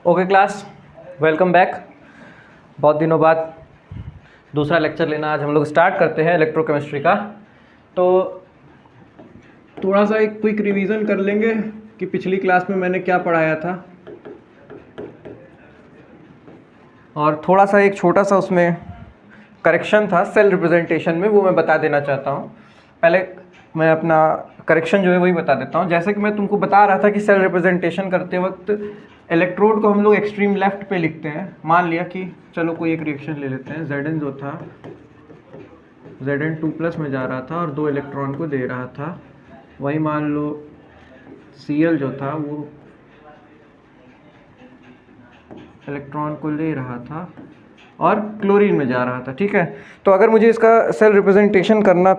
Okay class, welcome back. बहुत दिनों बाद दूसरा लेक्चर लेना आज हम लोग स्टार्ट करते हैं इलेक्ट्रोकेमिस्ट्री का। तो थोड़ा सा एक क्विक रिवीजन कर लेंगे कि पिछली क्लास में मैंने क्या पढ़ाया था, और थोड़ा सा एक छोटा सा उसमें करेक्शन था सेल रिप्रेजेंटेशन में, वो मैं बता देना चाहता हूँ। पहले मैं अपना करेक्शन जो है वही बता देता हूँ। जैसे कि मैं तुमको बता रहा था कि सेल रिप्रेजेंटेशन करते वक्त इलेक्ट्रोड को हम लोग एक्सट्रीम लेफ्ट पे लिखते हैं। मान लिया कि चलो कोई एक रिएक्शन ले लेते हैं, Zn जो था Zn2+ में जा रहा था और 2 इलेक्ट्रॉन को दे रहा था। वही मान लो Cl जो था वो इलेक्ट्रॉन को ले रहा था और क्लोरीन में जा रहा था। ठीक है, तो अगर मुझे इसका सेल रिप्रेजेंटेशन करना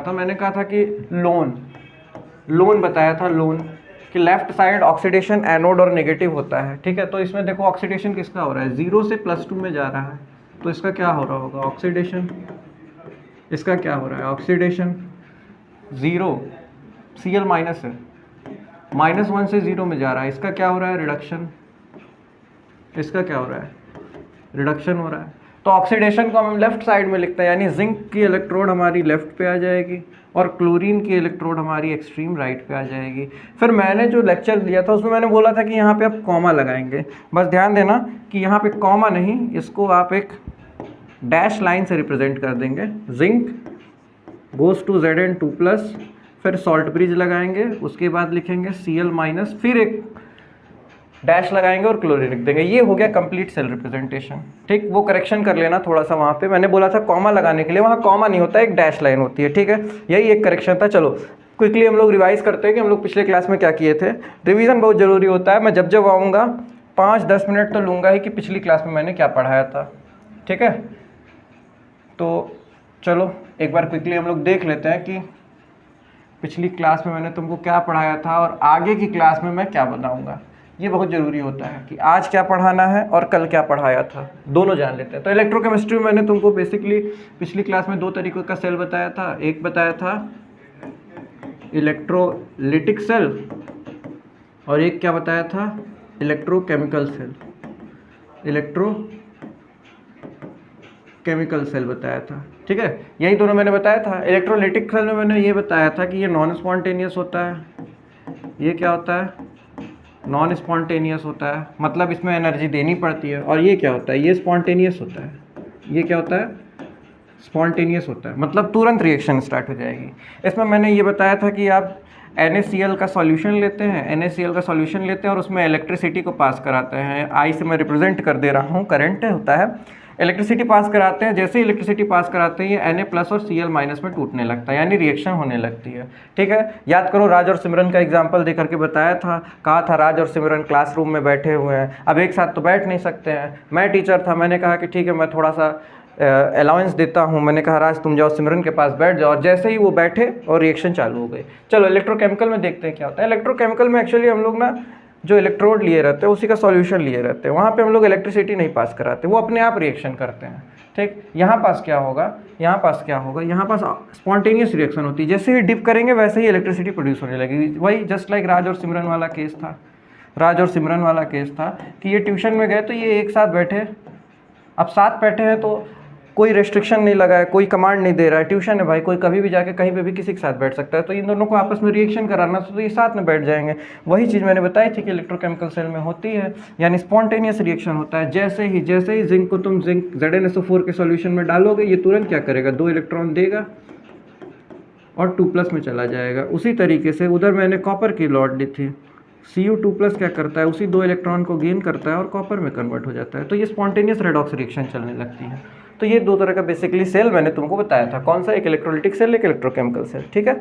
था, मैंने कहा था कि लोन बताया था, लोन कि लेफ्ट साइड ऑक्सीडेशन एनोड और नेगेटिव होता है। ठीक है, तो इसमें देखो ऑक्सीडेशन किसका हो रहा है, 0 से +2 में जा रहा है, तो इसका क्या हो रहा होगा, ऑक्सीडेशन। इसका क्या हो रहा है, ऑक्सीडेशन 0, Cl माइनस है, -1 से 0 में जा रहा है, इसका क्या हो रहा है, रिडक्शन। इसका क्या हो रहा है, रिडक्शन हो रहा है। तो ऑक्सीडेशन को हम लेफ्ट साइड में लिखते हैं, यानी जिंक की इलेक्ट्रोड हमारी लेफ्ट पे आ जाएगी और क्लोरीन की इलेक्ट्रोड हमारी एक्सट्रीम राइट पे आ जाएगी। फिर मैंने जो लेक्चर दिया था उसमें मैंने बोला था कि यहाँ पे आप कॉमा लगाएंगे। बस ध्यान देना कि यहाँ पे कॉमा नहीं, इसको आप एक डैश लाइन से रिप्रेजेंट कर देंगे। जिंक गोज टू Zn2+, फिर सॉल्ट ब्रिज लगाएंगे, उसके बाद लिखेंगे Cl-, फिर एक डैश लगाएंगे और क्लोरीन लिख देंगे। ये हो गया कंप्लीट सेल रिप्रेजेंटेशन। ठीक, वो करेक्शन कर लेना थोड़ा सा, वहाँ पे मैंने बोला था कॉमा लगाने के लिए, वहाँ कॉमा नहीं होता, एक डैश लाइन होती है। ठीक है, यही एक करेक्शन था। चलो क्विकली हम लोग रिवाइज करते हैं कि हम लोग पिछले क्लास में क्या किए थे। रिवीजन बहुत ज़रूरी होता है। मैं जब जब आऊँगा 5-10 मिनट तो लूँगा ही कि पिछली क्लास में मैंने क्या पढ़ाया था। ठीक है, तो चलो एक बार क्विकली हम लोग देख लेते हैं कि पिछली क्लास में मैंने तुमको क्या पढ़ाया था और आगे की क्लास में मैं क्या बताऊँगा। ये बहुत ज़रूरी होता है कि आज क्या पढ़ाना है और कल क्या पढ़ाया था, दोनों जान लेते हैं। तो इलेक्ट्रोकेमिस्ट्री में मैंने तुमको बेसिकली पिछली क्लास में 2 तरीक़ों का सेल बताया था। एक बताया था इलेक्ट्रोलिटिक सेल और एक क्या बताया था, इलेक्ट्रोकेमिकल सेल। इलेक्ट्रोकेमिकल सेल बताया था। ठीक है, यही दोनों मैंने बताया था। इलेक्ट्रोलिटिक सेल में मैंने ये बताया था कि ये नॉन स्पॉन्टेनियस होता है। ये क्या होता है, नॉन स्पॉन्टेनियस होता है, मतलब इसमें एनर्जी देनी पड़ती है। और ये क्या होता है, ये स्पॉन्टेनियस होता है। ये क्या होता है, स्पॉन्टेनियस होता है, मतलब तुरंत रिएक्शन स्टार्ट हो जाएगी। इसमें मैंने ये बताया था कि आप NaCl का सॉल्यूशन लेते हैं, और उसमें इलेक्ट्रिसिटी को पास कराते हैं। आई से मैं रिप्रेजेंट कर दे रहा हूँ, करंट होता है, इलेक्ट्रिसिटी पास कराते हैं। जैसे ही इलेक्ट्रिसिटी पास कराते हैं ये Na+ और Cl- में टूटने लगता है, यानी रिएक्शन होने लगती है। ठीक है, याद करो राज और सिमरन का एग्जांपल दे करके बताया था। कहा था राज और सिमरन क्लासरूम में बैठे हुए हैं, अब एक साथ तो बैठ नहीं सकते हैं। मैं टीचर था, मैंने कहा कि ठीक है मैं थोड़ा सा अलाउंस देता हूँ। मैंने कहा राज तुम जाओ सिमरन के पास बैठ जाओ, और जैसे ही वो बैठे और रिएक्शन चालू हो गई। चलो इलेक्ट्रोकेमिकल में देखते हैं क्या होता है। इलेक्ट्रोकेमिकल में एक्चुअली हम लोग ना जो इलेक्ट्रोड लिए रहते हैं उसी का सॉल्यूशन लिए रहते हैं, वहाँ पे हम लोग इलेक्ट्रिसिटी नहीं पास कराते, वो अपने आप रिएक्शन करते हैं। ठीक, यहाँ पास क्या होगा, यहाँ पास स्पॉन्टेनियस रिएक्शन होती है। जैसे ही डिप करेंगे वैसे ही इलेक्ट्रिसिटी प्रोड्यूस होने लगेगी। वही जस्ट लाइक राज और सिमरन वाला केस था कि ये ट्यूशन में गए तो ये एक साथ बैठे, अब साथ बैठे हैं तो कोई रेस्ट्रिक्शन नहीं लगा है, कोई कमांड नहीं दे रहा है। ट्यूशन है भाई, कोई कभी भी जाके कहीं पे भी किसी के साथ बैठ सकता है। तो इन दोनों को आपस में रिएक्शन कराना तो ये साथ में बैठ जाएंगे। वही चीज़ मैंने बताई थी कि इलेक्ट्रोकेमिकल सेल में होती है, यानी स्पॉन्टेनियस रिएक्शन होता है। जैसे ही जिंक को तुम ZnSO4 के सॉल्यूशन में डालोगे, ये तुरंत क्या करेगा, 2 इलेक्ट्रॉन देगा और 2+ में चला जाएगा। उसी तरीके से उधर मैंने कॉपर की लॉट ली थी, Cu2+ क्या करता है, उसी 2 इलेक्ट्रॉन को गेन करता है और कॉपर में कन्वर्ट हो जाता है। तो ये स्पॉन्टेनियस रेडॉक्स रिएक्शन चलने लगती है। तो ये 2 तरह का बेसिकली सेल मैंने तुमको बताया था। कौन सा, एक इलेक्ट्रोलिटिक सेल, एक इलेक्ट्रोकेमिकल सेल। ठीक है,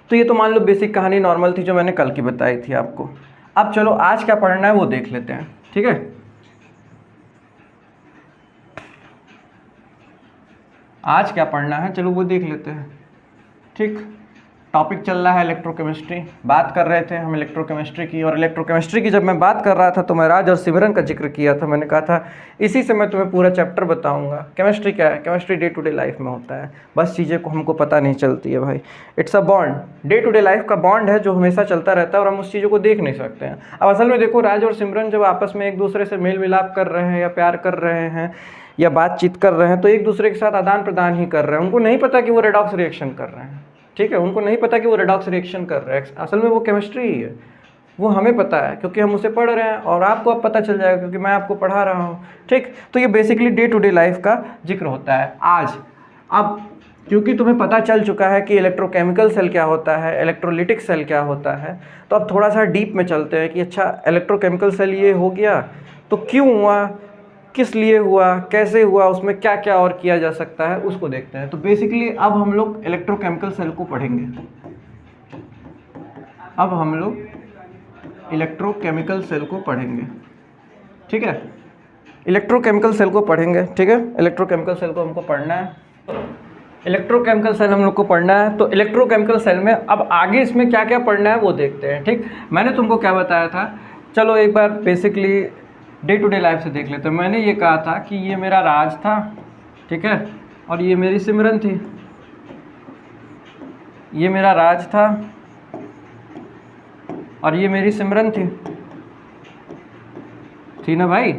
तो ये तो मान लो बेसिक कहानी नॉर्मल थी जो मैंने कल की बताई थी आपको। अब चलो आज क्या पढ़ना है वो देख लेते हैं। ठीक है, आज क्या पढ़ना है चलो वो देख लेते हैं। ठीक, टॉपिक चल रहा है इलेक्ट्रोकेमिस्ट्री, बात कर रहे थे हम इलेक्ट्रोकेमिस्ट्री की। और इलेक्ट्रोकेमिस्ट्री की जब मैं बात कर रहा था तो मैं राज और सिमरन का जिक्र किया था। मैंने कहा था इसी से मैं तुम्हें पूरा चैप्टर बताऊंगा। केमिस्ट्री क्या है? Chemistry day to day life में होता है, बस चीज़ें को हमको पता नहीं चलती है भाई। It's a bond, day to day life का बॉन्ड है जो हमेशा चलता रहता है और हम उस चीज़ों को देख नहीं सकते हैं। अब असल में देखो, राज और सिमरन जब आपस में एक दूसरे से मेल मिलाप कर रहे हैं या प्यार कर रहे हैं या बातचीत कर रहे हैं तो एक दूसरे के साथ आदान प्रदान ही कर रहे हैं। उनको नहीं पता कि वो रेडॉक्स रिएक्शन कर रहे हैं, ठीक है, उनको नहीं पता कि वो रेडॉक्स रिएक्शन कर रहे हैं। असल में वो केमिस्ट्री ही है, वो हमें पता है क्योंकि हम उसे पढ़ रहे हैं और आपको अब पता चल जाएगा क्योंकि मैं आपको पढ़ा रहा हूँ, ठीक। तो ये basically day to day life का जिक्र होता है आज। अब क्योंकि तुम्हें पता चल चुका है कि इलेक्ट्रोकेमिकल सेल क्या होता है, इलेक्ट्रोलिटिक सेल क्या होता है, तो अब थोड़ा सा डीप में चलते हैं कि अच्छा इलेक्ट्रोकेमिकल सेल ये हो गया तो क्यों हुआ, किस लिए हुआ, कैसे हुआ, उसमें क्या क्या और किया जा सकता है उसको देखते हैं। तो बेसिकली अब हम लोग इलेक्ट्रोकेमिकल सेल को पढ़ेंगे। अब हम लोग इलेक्ट्रोकेमिकल सेल को पढ़ेंगे, ठीक है, इलेक्ट्रोकेमिकल सेल को पढ़ेंगे, ठीक है। इलेक्ट्रोकेमिकल सेल को हमको पढ़ना है, इलेक्ट्रोकेमिकल सेल हम लोग को पढ़ना है। तो इलेक्ट्रोकेमिकल सेल में अब आगे इसमें क्या क्या पढ़ना है वो देखते हैं, ठीक। मैंने तुमको क्या बताया था, चलो एक बार basically day to day life से देख लेते हैं। मैंने ये कहा था कि ये मेरा राज था, ठीक है, और ये मेरी सिमरन थी। ये मेरा राज था और ये मेरी सिमरन थी ना भाई,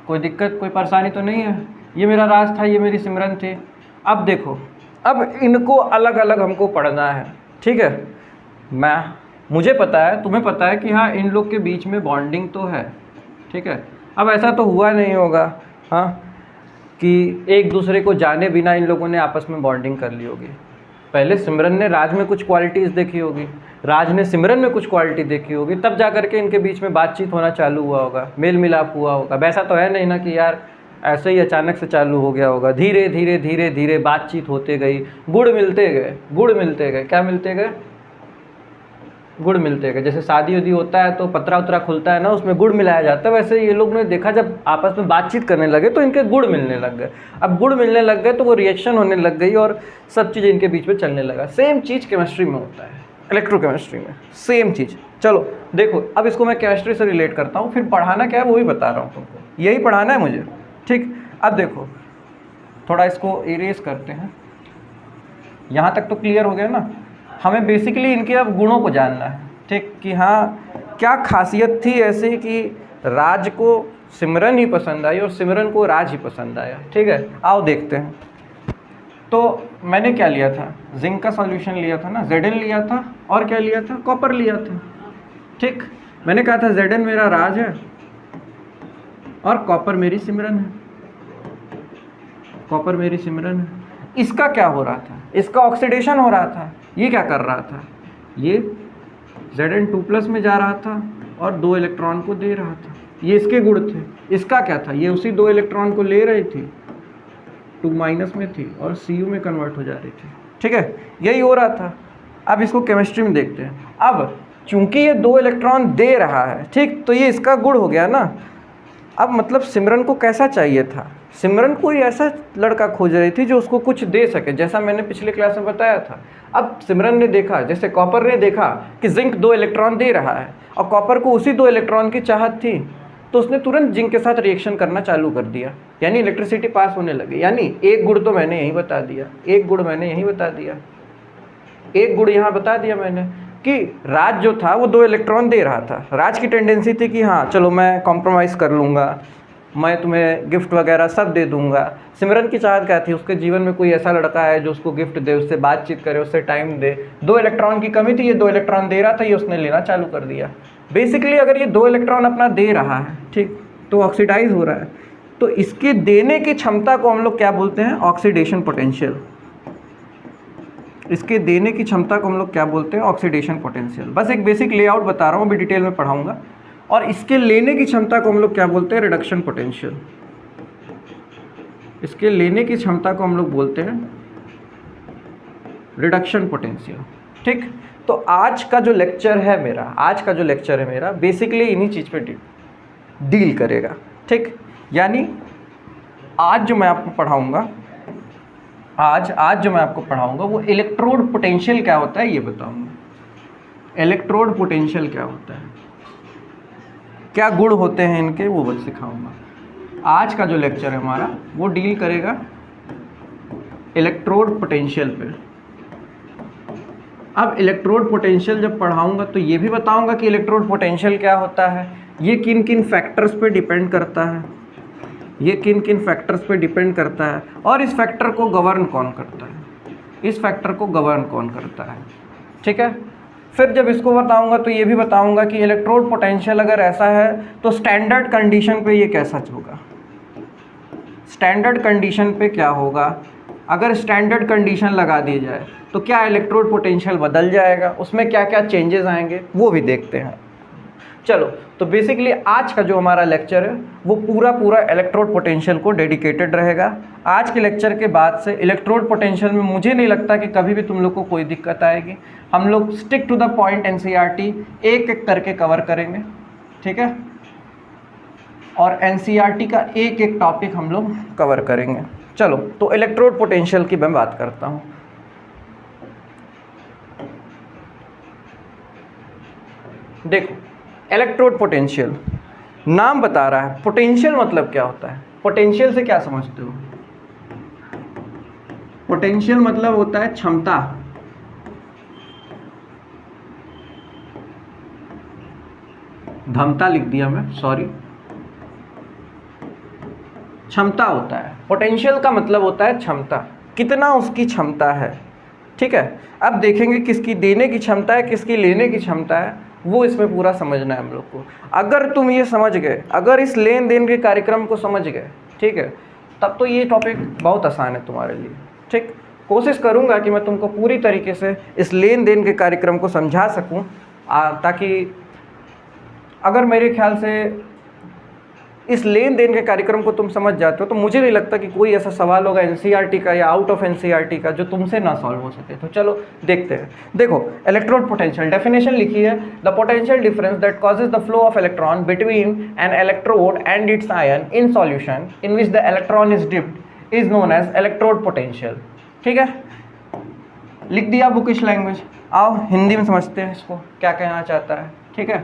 कोई दिक्कत कोई परेशानी तो नहीं है। ये मेरा राज था, ये मेरी सिमरन थी। अब देखो, अब इनको अलग अलग हमको पढ़ना है, ठीक है। मुझे पता है, तुम्हें पता है कि हाँ इन लोग के बीच में बॉन्डिंग तो है, ठीक है। अब ऐसा तो हुआ नहीं होगा हाँ कि एक दूसरे को जाने बिना इन लोगों ने आपस में बॉन्डिंग कर ली होगी। पहले सिमरन ने राज में कुछ क्वालिटीज़ देखी होगी, राज ने सिमरन में कुछ क्वालिटी देखी होगी, तब जा करके इनके बीच में बातचीत होना चालू हुआ होगा, मेल मिलाप हुआ होगा। वैसा तो है नहीं ना कि यार ऐसे ही अचानक से चालू हो गया होगा। धीरे धीरे धीरे धीरे बातचीत होते गई, गुड़ मिलते गए। क्या मिलते गए? गुड़ मिलते गए। जैसे शादी उदी होता है तो पतरा उतरा खुलता है ना, उसमें गुड़ मिलाया जाता है, वैसे ये लोग ने देखा जब आपस में बातचीत करने लगे तो इनके गुड़ मिलने लग गए। अब गुड़ मिलने लग गए तो वो रिएक्शन होने लग गई और सब चीज़ इनके बीच में चलने लगा। सेम चीज़ केमिस्ट्री में होता है, इलेक्ट्रोकेमिस्ट्री में सेम चीज़। चलो देखो, अब इसको मैं केमिस्ट्री से रिलेट करता हूँ, फिर पढ़ाना क्या है वो भी बता रहा हूँ तुमको, यही पढ़ाना है मुझे, ठीक। अब देखो थोड़ा इसको इरेज करते हैं, यहाँ तक तो क्लियर हो गया ना। हमें बेसिकली इनके अब गुणों को जानना है, ठीक, कि हाँ क्या खासियत थी ऐसी कि राज को सिमरन ही पसंद आई और सिमरन को राज ही पसंद आया, ठीक है। आओ देखते हैं। तो मैंने क्या लिया था, जिंक का सॉल्यूशन लिया था ना, Zn लिया था, और क्या लिया था, कॉपर लिया था, ठीक। मैंने कहा था Zn मेरा राज है और कॉपर मेरी सिमरन है, कॉपर मेरी सिमरन है। इसका क्या हो रहा था, इसका ऑक्सीडेशन हो रहा था। ये क्या कर रहा था, ये Zn2+ में जा रहा था और 2 इलेक्ट्रॉन को दे रहा था। ये इसके गुण थे। इसका क्या था, ये उसी 2 इलेक्ट्रॉन को ले रही थी, 2- में थी और Cu में कन्वर्ट हो जा रही थी, ठीक है। यही हो रहा था। अब इसको केमिस्ट्री में देखते हैं। अब चूंकि ये 2 इलेक्ट्रॉन दे रहा है, ठीक, तो ये इसका गुण हो गया ना। अब मतलब सिमरन को कैसा चाहिए था, सिमरन कोई ऐसा लड़का खोज रही थी जो उसको कुछ दे सके, जैसा मैंने पिछले क्लास में बताया था। अब सिमरन ने देखा, जैसे कॉपर ने देखा कि जिंक 2 इलेक्ट्रॉन दे रहा है और कॉपर को उसी 2 इलेक्ट्रॉन की चाहत थी, तो उसने तुरंत जिंक के साथ रिएक्शन करना चालू कर दिया, यानी इलेक्ट्रिसिटी पास होने लगी। यानी एक गुण तो मैंने यही बता दिया, एक गुण मैंने यही बता दिया, एक गुण यहाँ बता दिया मैंने कि राज जो था वो 2 इलेक्ट्रॉन दे रहा था। राज की टेंडेंसी थी कि हाँ चलो मैं कॉम्प्रोमाइज़ कर लूँगा, मैं तुम्हें गिफ्ट वगैरह सब दे दूंगा। सिमरन की चाहत क्या थी, उसके जीवन में कोई ऐसा लड़का है जो उसको गिफ्ट दे, उससे बातचीत करे, उससे टाइम दे। 2 इलेक्ट्रॉन की कमी थी, ये 2 इलेक्ट्रॉन दे रहा था, ये उसने लेना चालू कर दिया। बेसिकली अगर ये 2 इलेक्ट्रॉन अपना दे रहा है, ठीक, तो ऑक्सीडाइज हो रहा है, तो इसके देने की क्षमता को हम लोग क्या बोलते हैं, ऑक्सीडेशन पोटेंशियल। इसके देने की क्षमता को हम लोग क्या बोलते हैं, ऑक्सीडेशन पोटेंशियल। बस एक बेसिक लेआउट बता रहा हूँ, अभी डिटेल में पढ़ाऊँगा। और इसके लेने की क्षमता को हम लोग क्या बोलते हैं, रिडक्शन पोटेंशियल। इसके लेने की क्षमता को हम लोग बोलते हैं रिडक्शन पोटेंशियल, ठीक। तो आज का जो लेक्चर है मेरा, बेसिकली इन्हीं चीज़ पे डील करेगा, ठीक। यानी आज जो मैं आपको पढ़ाऊंगा आज जो मैं आपको पढ़ाऊंगा वो इलेक्ट्रोड पोटेंशियल क्या होता है ये बताऊंगा। इलेक्ट्रोड पोटेंशियल क्या होता है, क्या गुण होते हैं इनके, वो बस सिखाऊंगा। आज का जो लेक्चर है हमारा वो डील करेगा इलेक्ट्रोड पोटेंशियल पे। अब इलेक्ट्रोड पोटेंशियल जब पढ़ाऊंगा तो ये भी बताऊंगा कि इलेक्ट्रोड पोटेंशियल क्या होता है, ये किन किन फैक्टर्स पे डिपेंड करता है, ये किन किन फैक्टर्स पे डिपेंड करता है, और इस फैक्टर को गवर्न कौन करता है, इस फैक्टर को गवर्न कौन करता है। ठीक है, फिर जब इसको बताऊंगा तो ये भी बताऊंगा कि इलेक्ट्रोड पोटेंशियल अगर ऐसा है तो स्टैंडर्ड कंडीशन पे ये कैसा होगा, स्टैंडर्ड कंडीशन पे क्या होगा, अगर स्टैंडर्ड कंडीशन लगा दी जाए तो क्या इलेक्ट्रोड पोटेंशियल बदल जाएगा, उसमें क्या क्या चेंजेस आएंगे वो भी देखते हैं। चलो, तो बेसिकली आज का जो हमारा लेक्चर है वो पूरा इलेक्ट्रोड पोटेंशियल को डेडिकेटेड रहेगा। आज के लेक्चर के बाद से इलेक्ट्रोड पोटेंशियल में मुझे नहीं लगता कि कभी भी तुम लोग को कोई दिक्कत आएगी। हम लोग stick to the point NCERT एक एक करके कवर करेंगे, ठीक है, और एनसीईआरटी का एक एक टॉपिक हम लोग कवर करेंगे। चलो, तो इलेक्ट्रोड पोटेंशियल की मैं बात करता हूँ। देखो, इलेक्ट्रोड पोटेंशियल नाम बता रहा है, पोटेंशियल मतलब क्या होता है, पोटेंशियल से क्या समझते हो? पोटेंशियल मतलब होता है क्षमता। धमता लिख दिया मैं, सॉरी, क्षमता होता है। पोटेंशियल का मतलब होता है क्षमता, कितना उसकी क्षमता है। ठीक है, अब देखेंगे किसकी देने की क्षमता है, किसकी लेने की क्षमता है, वो इसमें पूरा समझना है हम लोग को। अगर तुम ये समझ गए, अगर इस लेन देन के कार्यक्रम को समझ गए, ठीक है, तब तो ये टॉपिक बहुत आसान है तुम्हारे लिए। ठीक, कोशिश करूँगा कि मैं तुमको पूरी तरीके से इस लेन देन के कार्यक्रम को समझा सकूँ, ताकि अगर मेरे ख्याल से इस लेन देन के कार्यक्रम को तुम समझ जाते हो तो मुझे नहीं लगता कि कोई ऐसा सवाल होगा एनसीईआरटी का या आउट ऑफ एनसीईआरटी का जो तुमसे ना सॉल्व हो सके। तो चलो देखते हैं। देखो, इलेक्ट्रोड पोटेंशियल डेफिनेशन लिखी है, the potential difference that causes the flow of electron between an electrode and its ion in solution in which the electron is dipped is known as electrode potential. ठीक है, लिख दिया bookish language. आओ हिंदी में समझते हैं इसको क्या कहना चाहता है। ठीक है,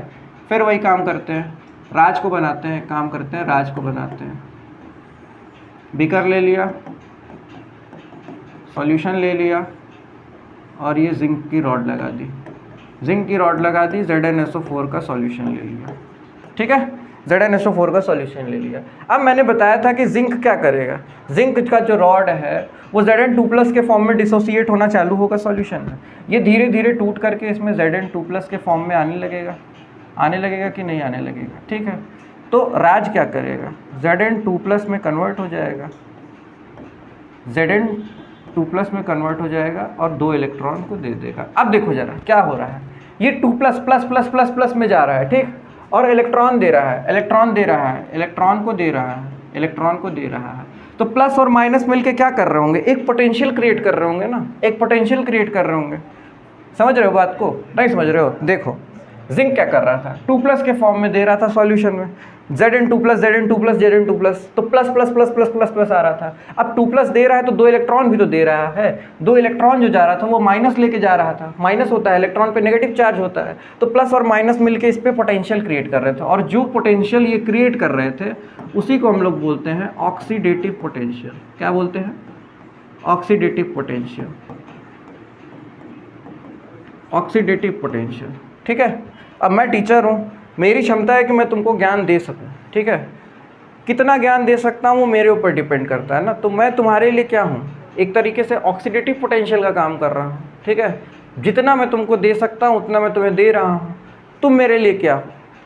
फिर वही काम करते हैं, राज को बनाते हैं, काम करते हैं, राज को बनाते हैं। बीकर ले लिया, सॉल्यूशन ले लिया, और ये जिंक की रॉड लगा दी, जिंक की रॉड लगा दी, ZnSO4 का सॉल्यूशन ले लिया। ठीक है, ZnSO4 का सॉल्यूशन ले लिया। अब मैंने बताया था कि जिंक क्या करेगा, जिंक का जो रॉड है वो Zn2+ के फॉर्म में डिसोसिएट होना चालू होगा सॉल्यूशन में। ये धीरे धीरे टूट करके इसमें Zn2+ के फॉर्म में आने लगेगा कि नहीं आने लगेगा। ठीक है, तो राज क्या करेगा, Zn2+ में कन्वर्ट हो जाएगा, Zn2+ में कन्वर्ट हो जाएगा और 2 इलेक्ट्रॉन को दे देगा। अब देखो जरा क्या हो रहा है, ये 2+++++ में जा रहा है, ठीक, और इलेक्ट्रॉन दे रहा है, इलेक्ट्रॉन दे रहा है, इलेक्ट्रॉन को दे रहा है, इलेक्ट्रॉन को दे रहा है। तो प्लस और माइनस मिलके क्या कर रहे होंगे, एक पोटेंशियल क्रिएट कर रहे होंगे ना, एक पोटेंशियल क्रिएट कर रहे होंगे। समझ रहे हो बात को, नहीं समझ रहे हो? देखो, जिंक क्या कर रहा था, 2+ के फॉर्म में दे रहा था सॉल्यूशन में, Zn2+, तो plus plus plus plus plus plus आ रहा था। अब 2+ दे रहा है तो 2 इलेक्ट्रॉन भी तो दे रहा है, 2 इलेक्ट्रॉन जो जा रहा था वो माइनस लेके जा रहा था, माइनस होता है, इलेक्ट्रॉन पे नेगेटिव चार्ज होता है, तो प्लस और माइनस मिलके इस पे पोटेंशियल क्रिएट कर रहे थे, और जो पोटेंशियल ये क्रिएट कर रहे थे उसी को हम लोग बोलते हैं ऑक्सीडेटिव पोटेंशियल। क्या बोलते हैं? Oxidative potential, oxidative potential. ठीक है, अब मैं टीचर हूँ, मेरी क्षमता है कि मैं तुमको ज्ञान दे सकूँ। ठीक है, कितना ज्ञान दे सकता हूँ वो मेरे ऊपर डिपेंड करता है ना। तो मैं तुम्हारे लिए क्या हूँ, एक तरीके से ऑक्सीडेटिव पोटेंशियल का काम कर रहा हूँ। ठीक है, जितना मैं तुमको दे सकता हूँ उतना मैं तुम्हें दे रहा हूँ। तुम मेरे लिए क्या हो,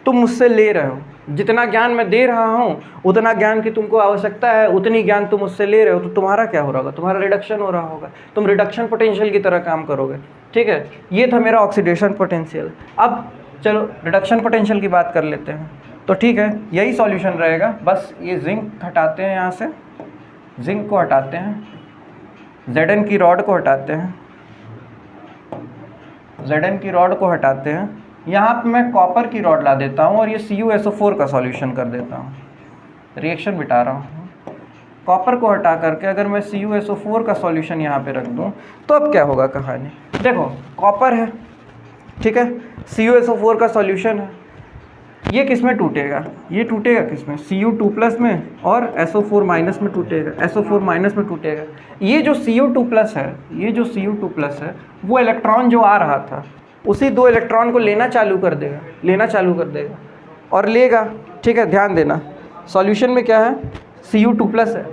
तुम मुझसे ले रहे हो। जितना ज्ञान मैं दे रहा हूँ उतना ज्ञान की तुमको आवश्यकता है, उतनी ज्ञान तुम मुझसे ले रहे हो, तो तुम्हारा क्या हो रहा होगा, तुम्हारा रिडक्शन हो रहा होगा, तुम रिडक्शन पोटेंशियल की तरह काम करोगे। ठीक है, ये था मेरा ऑक्सीडेशन पोटेंशियल। अब चलो रिडक्शन पोटेंशियल की बात कर लेते हैं। तो ठीक है, यही सॉल्यूशन रहेगा, बस ये जिंक हटाते हैं, यहाँ से जिंक को हटाते हैं, Zn की रॉड को हटाते हैं, Zn की रॉड को हटाते हैं, यहाँ पे मैं कॉपर की रॉड ला देता हूँ और ये CuSO4 का सॉल्यूशन कर देता हूँ, रिएक्शन बिटा रहा हूँ। कॉपर को हटा करके अगर मैं CuSO4 का सॉल्यूशन यहाँ पे रख दूँ तो अब क्या होगा कहानी। देखो कॉपर है, ठीक है, CuSO4 का सॉल्यूशन है, ये किस में टूटेगा, ये टूटेगा किस में, Cu2+ में, और SO4- में टूटेगा, SO4- में टूटेगा। ये जो Cu2+ है, ये जो Cu2+ है, वो इलेक्ट्रॉन जो आ रहा था उसी 2 इलेक्ट्रॉन को लेना चालू कर देगा, और लेगा, ठीक है। ध्यान देना सॉल्यूशन में क्या है, Cu2+ है,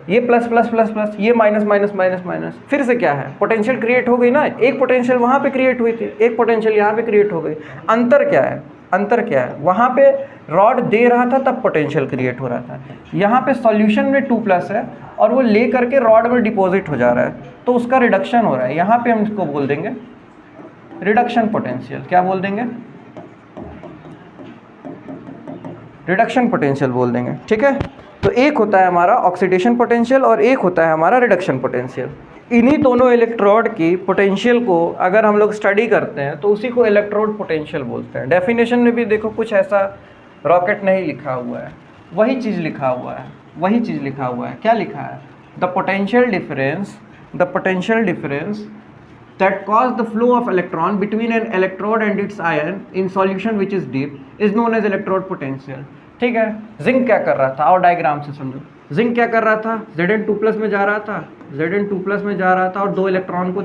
ये प्लस प्लस प्लस प्लस, ये माइनस माइनस माइनस माइनस, फिर से क्या है, पोटेंशियल क्रिएट हो गई ना, एक पोटेंशियल वहाँ पे क्रिएट हुई थी, एक पोटेंशियल यहाँ पे क्रिएट हो गई। अंतर क्या है, वहाँ पे रॉड दे रहा था तब पोटेंशियल क्रिएट हो रहा था, यहाँ पे सॉल्यूशन में 2+ है और वो ले करके रॉड में डिपॉजिट हो जा रहा है, तो उसका रिडक्शन हो रहा है। यहाँ पे हम इसको बोल देंगे रिडक्शन पोटेंशियल। क्या बोल देंगे, रिडक्शन पोटेंशियल बोल देंगे, ठीक है। तो एक होता है हमारा ऑक्सीडेशन पोटेंशियल और एक होता है हमारा रिडक्शन पोटेंशियल। इन्हीं दोनों इलेक्ट्रोड की पोटेंशियल को अगर हम लोग स्टडी करते हैं तो उसी को इलेक्ट्रोड पोटेंशियल बोलते हैं। डेफिनेशन में भी देखो कुछ ऐसा रॉकेट नहीं लिखा हुआ है, वही चीज़ लिखा हुआ है, क्या लिखा है, the potential difference that cause the flow of electron between an electrode and its ion in solution which is deep is known as electrode potential। ठीक है, जिंक क्या कर रहा था, और डायग्राम से समझो, जिंक क्या कर रहा था, Zn2+ में जा रहा था, और 2 इलेक्ट्रॉन को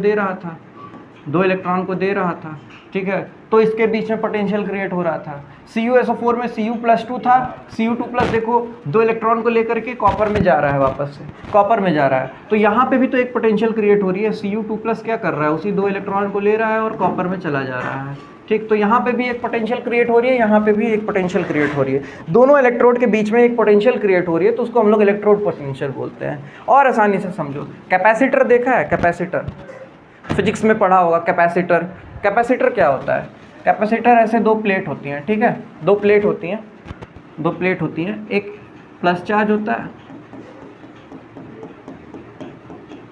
दे रहा था, ठीक है। तो इसके बीच में पोटेंशियल क्रिएट हो रहा था। CuSO4 में Cu+2 था, Cu2+ देखो 2 इलेक्ट्रॉन को लेकर के कॉपर में जा रहा है, वापस से कॉपर में जा रहा है, तो यहाँ पे भी तो एक पोटेंशियल क्रिएट हो रही है। Cu2+ क्या कर रहा है, उसी 2 इलेक्ट्रॉन को ले रहा है और कॉपर में चला जा रहा है, ठीक। तो यहाँ पे भी एक पोटेंशियल क्रिएट हो रही है, यहाँ पे भी एक पोटेंशियल क्रिएट हो रही है, दोनों इलेक्ट्रोड के बीच में एक पोटेंशियल क्रिएट हो रही है, तो उसको हम लोग इलेक्ट्रोड पोटेंशियल बोलते हैं। और आसानी से समझो, कैपेसिटर देखा है, कैपेसिटर फिजिक्स में पढ़ा होगा। कैपेसिटर क्या होता है, कैपेसिटर ऐसे 2 प्लेट होती हैं, ठीक है, 2 प्लेट होती हैं, एक प्लस चार्ज होता है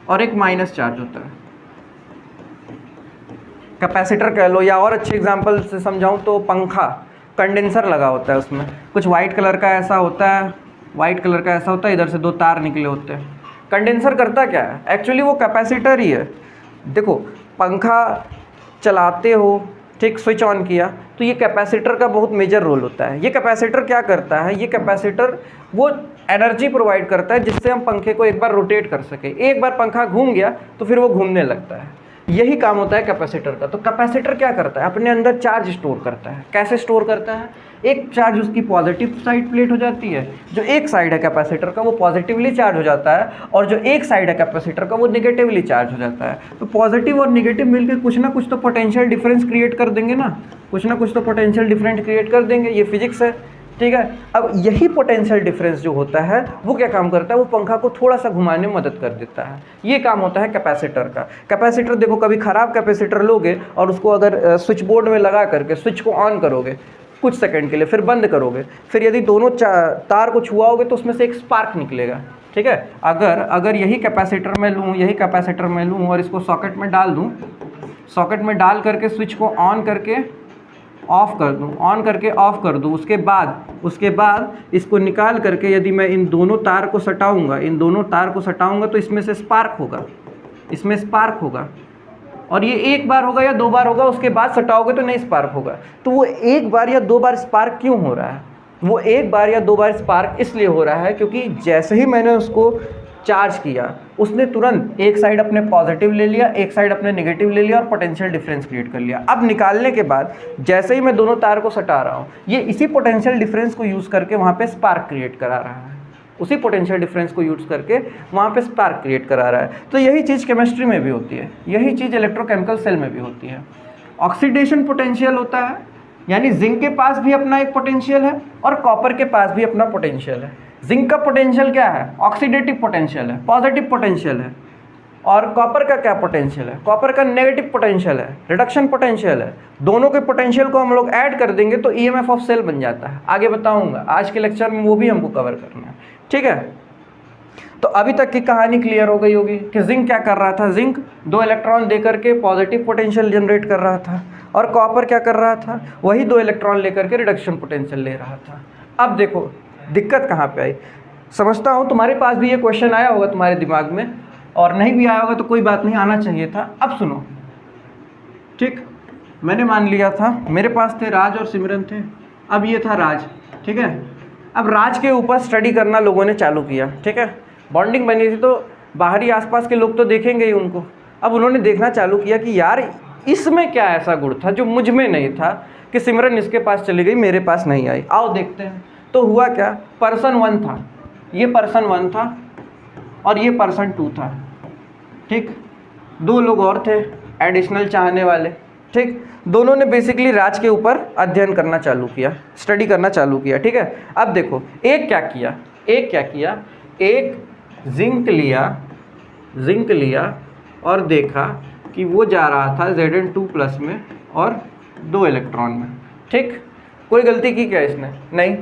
और एक माइनस चार्ज होता है। कैपेसिटर कह लो, या और अच्छे एग्जांपल से समझाऊं तो पंखा, कंडेंसर लगा होता है, उसमें कुछ वाइट कलर का ऐसा होता है, इधर से 2 तार निकले होते हैं। कंडेंसर करता क्या है, एक्चुअली वो कैपेसिटर ही है। देखो पंखा चलाते हो, ठीक, स्विच ऑन किया तो ये कैपेसिटर का बहुत मेजर रोल होता है। ये कैपेसिटर क्या करता है, ये कैपेसिटर वो एनर्जी प्रोवाइड करता है जिससे हम पंखे को एक बार रोटेट कर सके। एक बार पंखा घूम गया तो फिर वो घूमने लगता है, यही काम होता है कैपेसिटर का। तो कैपेसिटर क्या करता है, अपने अंदर चार्ज स्टोर करता है। कैसे स्टोर करता है, एक चार्ज उसकी पॉजिटिव साइड प्लेट हो जाती है, जो एक साइड है कैपेसिटर का वो पॉजिटिवली चार्ज हो जाता है, और जो एक साइड है कैपेसिटर का वो नेगेटिवली चार्ज हो जाता है। तो पॉजिटिव और नेगेटिव मिलकर कुछ ना कुछ तो पोटेंशियल डिफरेंस क्रिएट कर देंगे ना, ये फिजिक्स है, ठीक है। अब यही पोटेंशियल डिफरेंस जो होता है वो क्या काम करता है, वो पंखा को थोड़ा सा घुमाने में मदद कर देता है। ये काम होता है कैपेसिटर का। कैपेसिटर देखो, कभी ख़राब कैपेसिटर लोगे और उसको अगर स्विच बोर्ड में लगा करके स्विच को ऑन करोगे कुछ सेकंड के लिए, फिर बंद करोगे, फिर यदि दोनों तार को छुआओगे तो उसमें से एक स्पार्क निकलेगा, ठीक है। अगर यही कैपेसिटर में लूँ और इसको सॉकेट में डाल दूँ, सॉकेट में डाल करके स्विच को ऑन करके ऑफ़ कर दूँ, उसके बाद इसको निकाल करके यदि मैं इन दोनों तार को सटाऊँगा तो इसमें से स्पार्क होगा, और ये एक बार होगा या 2 बार होगा, उसके बाद सटाओगे तो नहीं स्पार्क होगा। तो वो एक बार या 2 बार स्पार्क क्यों हो रहा है, वो एक बार या 2 बार स्पार्क इसलिए हो रहा है क्योंकि जैसे ही मैंने उसको चार्ज किया उसने तुरंत एक साइड अपने पॉजिटिव ले लिया, एक साइड अपने नेगेटिव ले लिया और पोटेंशियल डिफरेंस क्रिएट कर लिया। अब निकालने के बाद जैसे ही मैं दोनों तार को सटा रहा हूँ, ये इसी पोटेंशियल डिफरेंस को यूज़ करके वहाँ पे स्पार्क क्रिएट करा रहा है, तो यही चीज़ केमिस्ट्री में भी होती है, यही चीज़ इलेक्ट्रोकेमिकल सेल में भी होती है। ऑक्सीडेशन पोटेंशियल होता है, यानी जिंक के पास भी अपना एक पोटेंशियल है और कॉपर के पास भी अपना पोटेंशियल है। जिंक का पोटेंशियल क्या है, ऑक्सीडेटिव पोटेंशियल है, पॉजिटिव पोटेंशियल है, और कॉपर का क्या पोटेंशियल है, कॉपर का नेगेटिव पोटेंशियल है, रिडक्शन पोटेंशियल है। दोनों के पोटेंशियल को हम लोग ऐड कर देंगे तो ईएमएफ ऑफ सेल बन जाता है। आगे बताऊंगा, आज के लेक्चर में वो भी हमको कवर करना है, ठीक है। तो अभी तक की कहानी क्लियर हो गई होगी कि जिंक क्या कर रहा था, जिंक 2 इलेक्ट्रॉन दे करके पॉजिटिव पोटेंशियल जनरेट कर रहा था, और कॉपर क्या कर रहा था, वही 2 इलेक्ट्रॉन लेकर के रिडक्शन पोटेंशियल ले रहा था। अब देखो दिक्कत कहाँ पे आई, समझता हूँ तुम्हारे पास भी ये क्वेश्चन आया होगा तुम्हारे दिमाग में, और नहीं भी आया होगा तो कोई बात नहीं, आना चाहिए था। अब सुनो, ठीक, मैंने मान लिया था मेरे पास थे राज और सिमरन थे। अब ये था राज, ठीक है। अब राज के ऊपर स्टडी करना लोगों ने चालू किया, ठीक है। बॉन्डिंग बनी थी तो बाहरी आसपास के लोग तो देखेंगे ही उनको। अब उन्होंने देखना चालू किया कि यार इसमें क्या ऐसा गुण था जो मुझ में नहीं था कि सिमरन इसके पास चली गई मेरे पास नहीं आई, आओ देखते हैं। तो हुआ क्या, पर्सन 1 था, ये पर्सन 1 था और ये पर्सन 2 था, ठीक। 2 लोग और थे एडिशनल चाहने वाले, ठीक। दोनों ने बेसिकली राज के ऊपर अध्ययन करना चालू किया, स्टडी करना चालू किया, ठीक है। अब देखो एक क्या किया, एक जिंक लिया और देखा कि वो जा रहा था Zn2+ में और 2 इलेक्ट्रॉन में, ठीक। कोई गलती की क्या इसने? नहीं।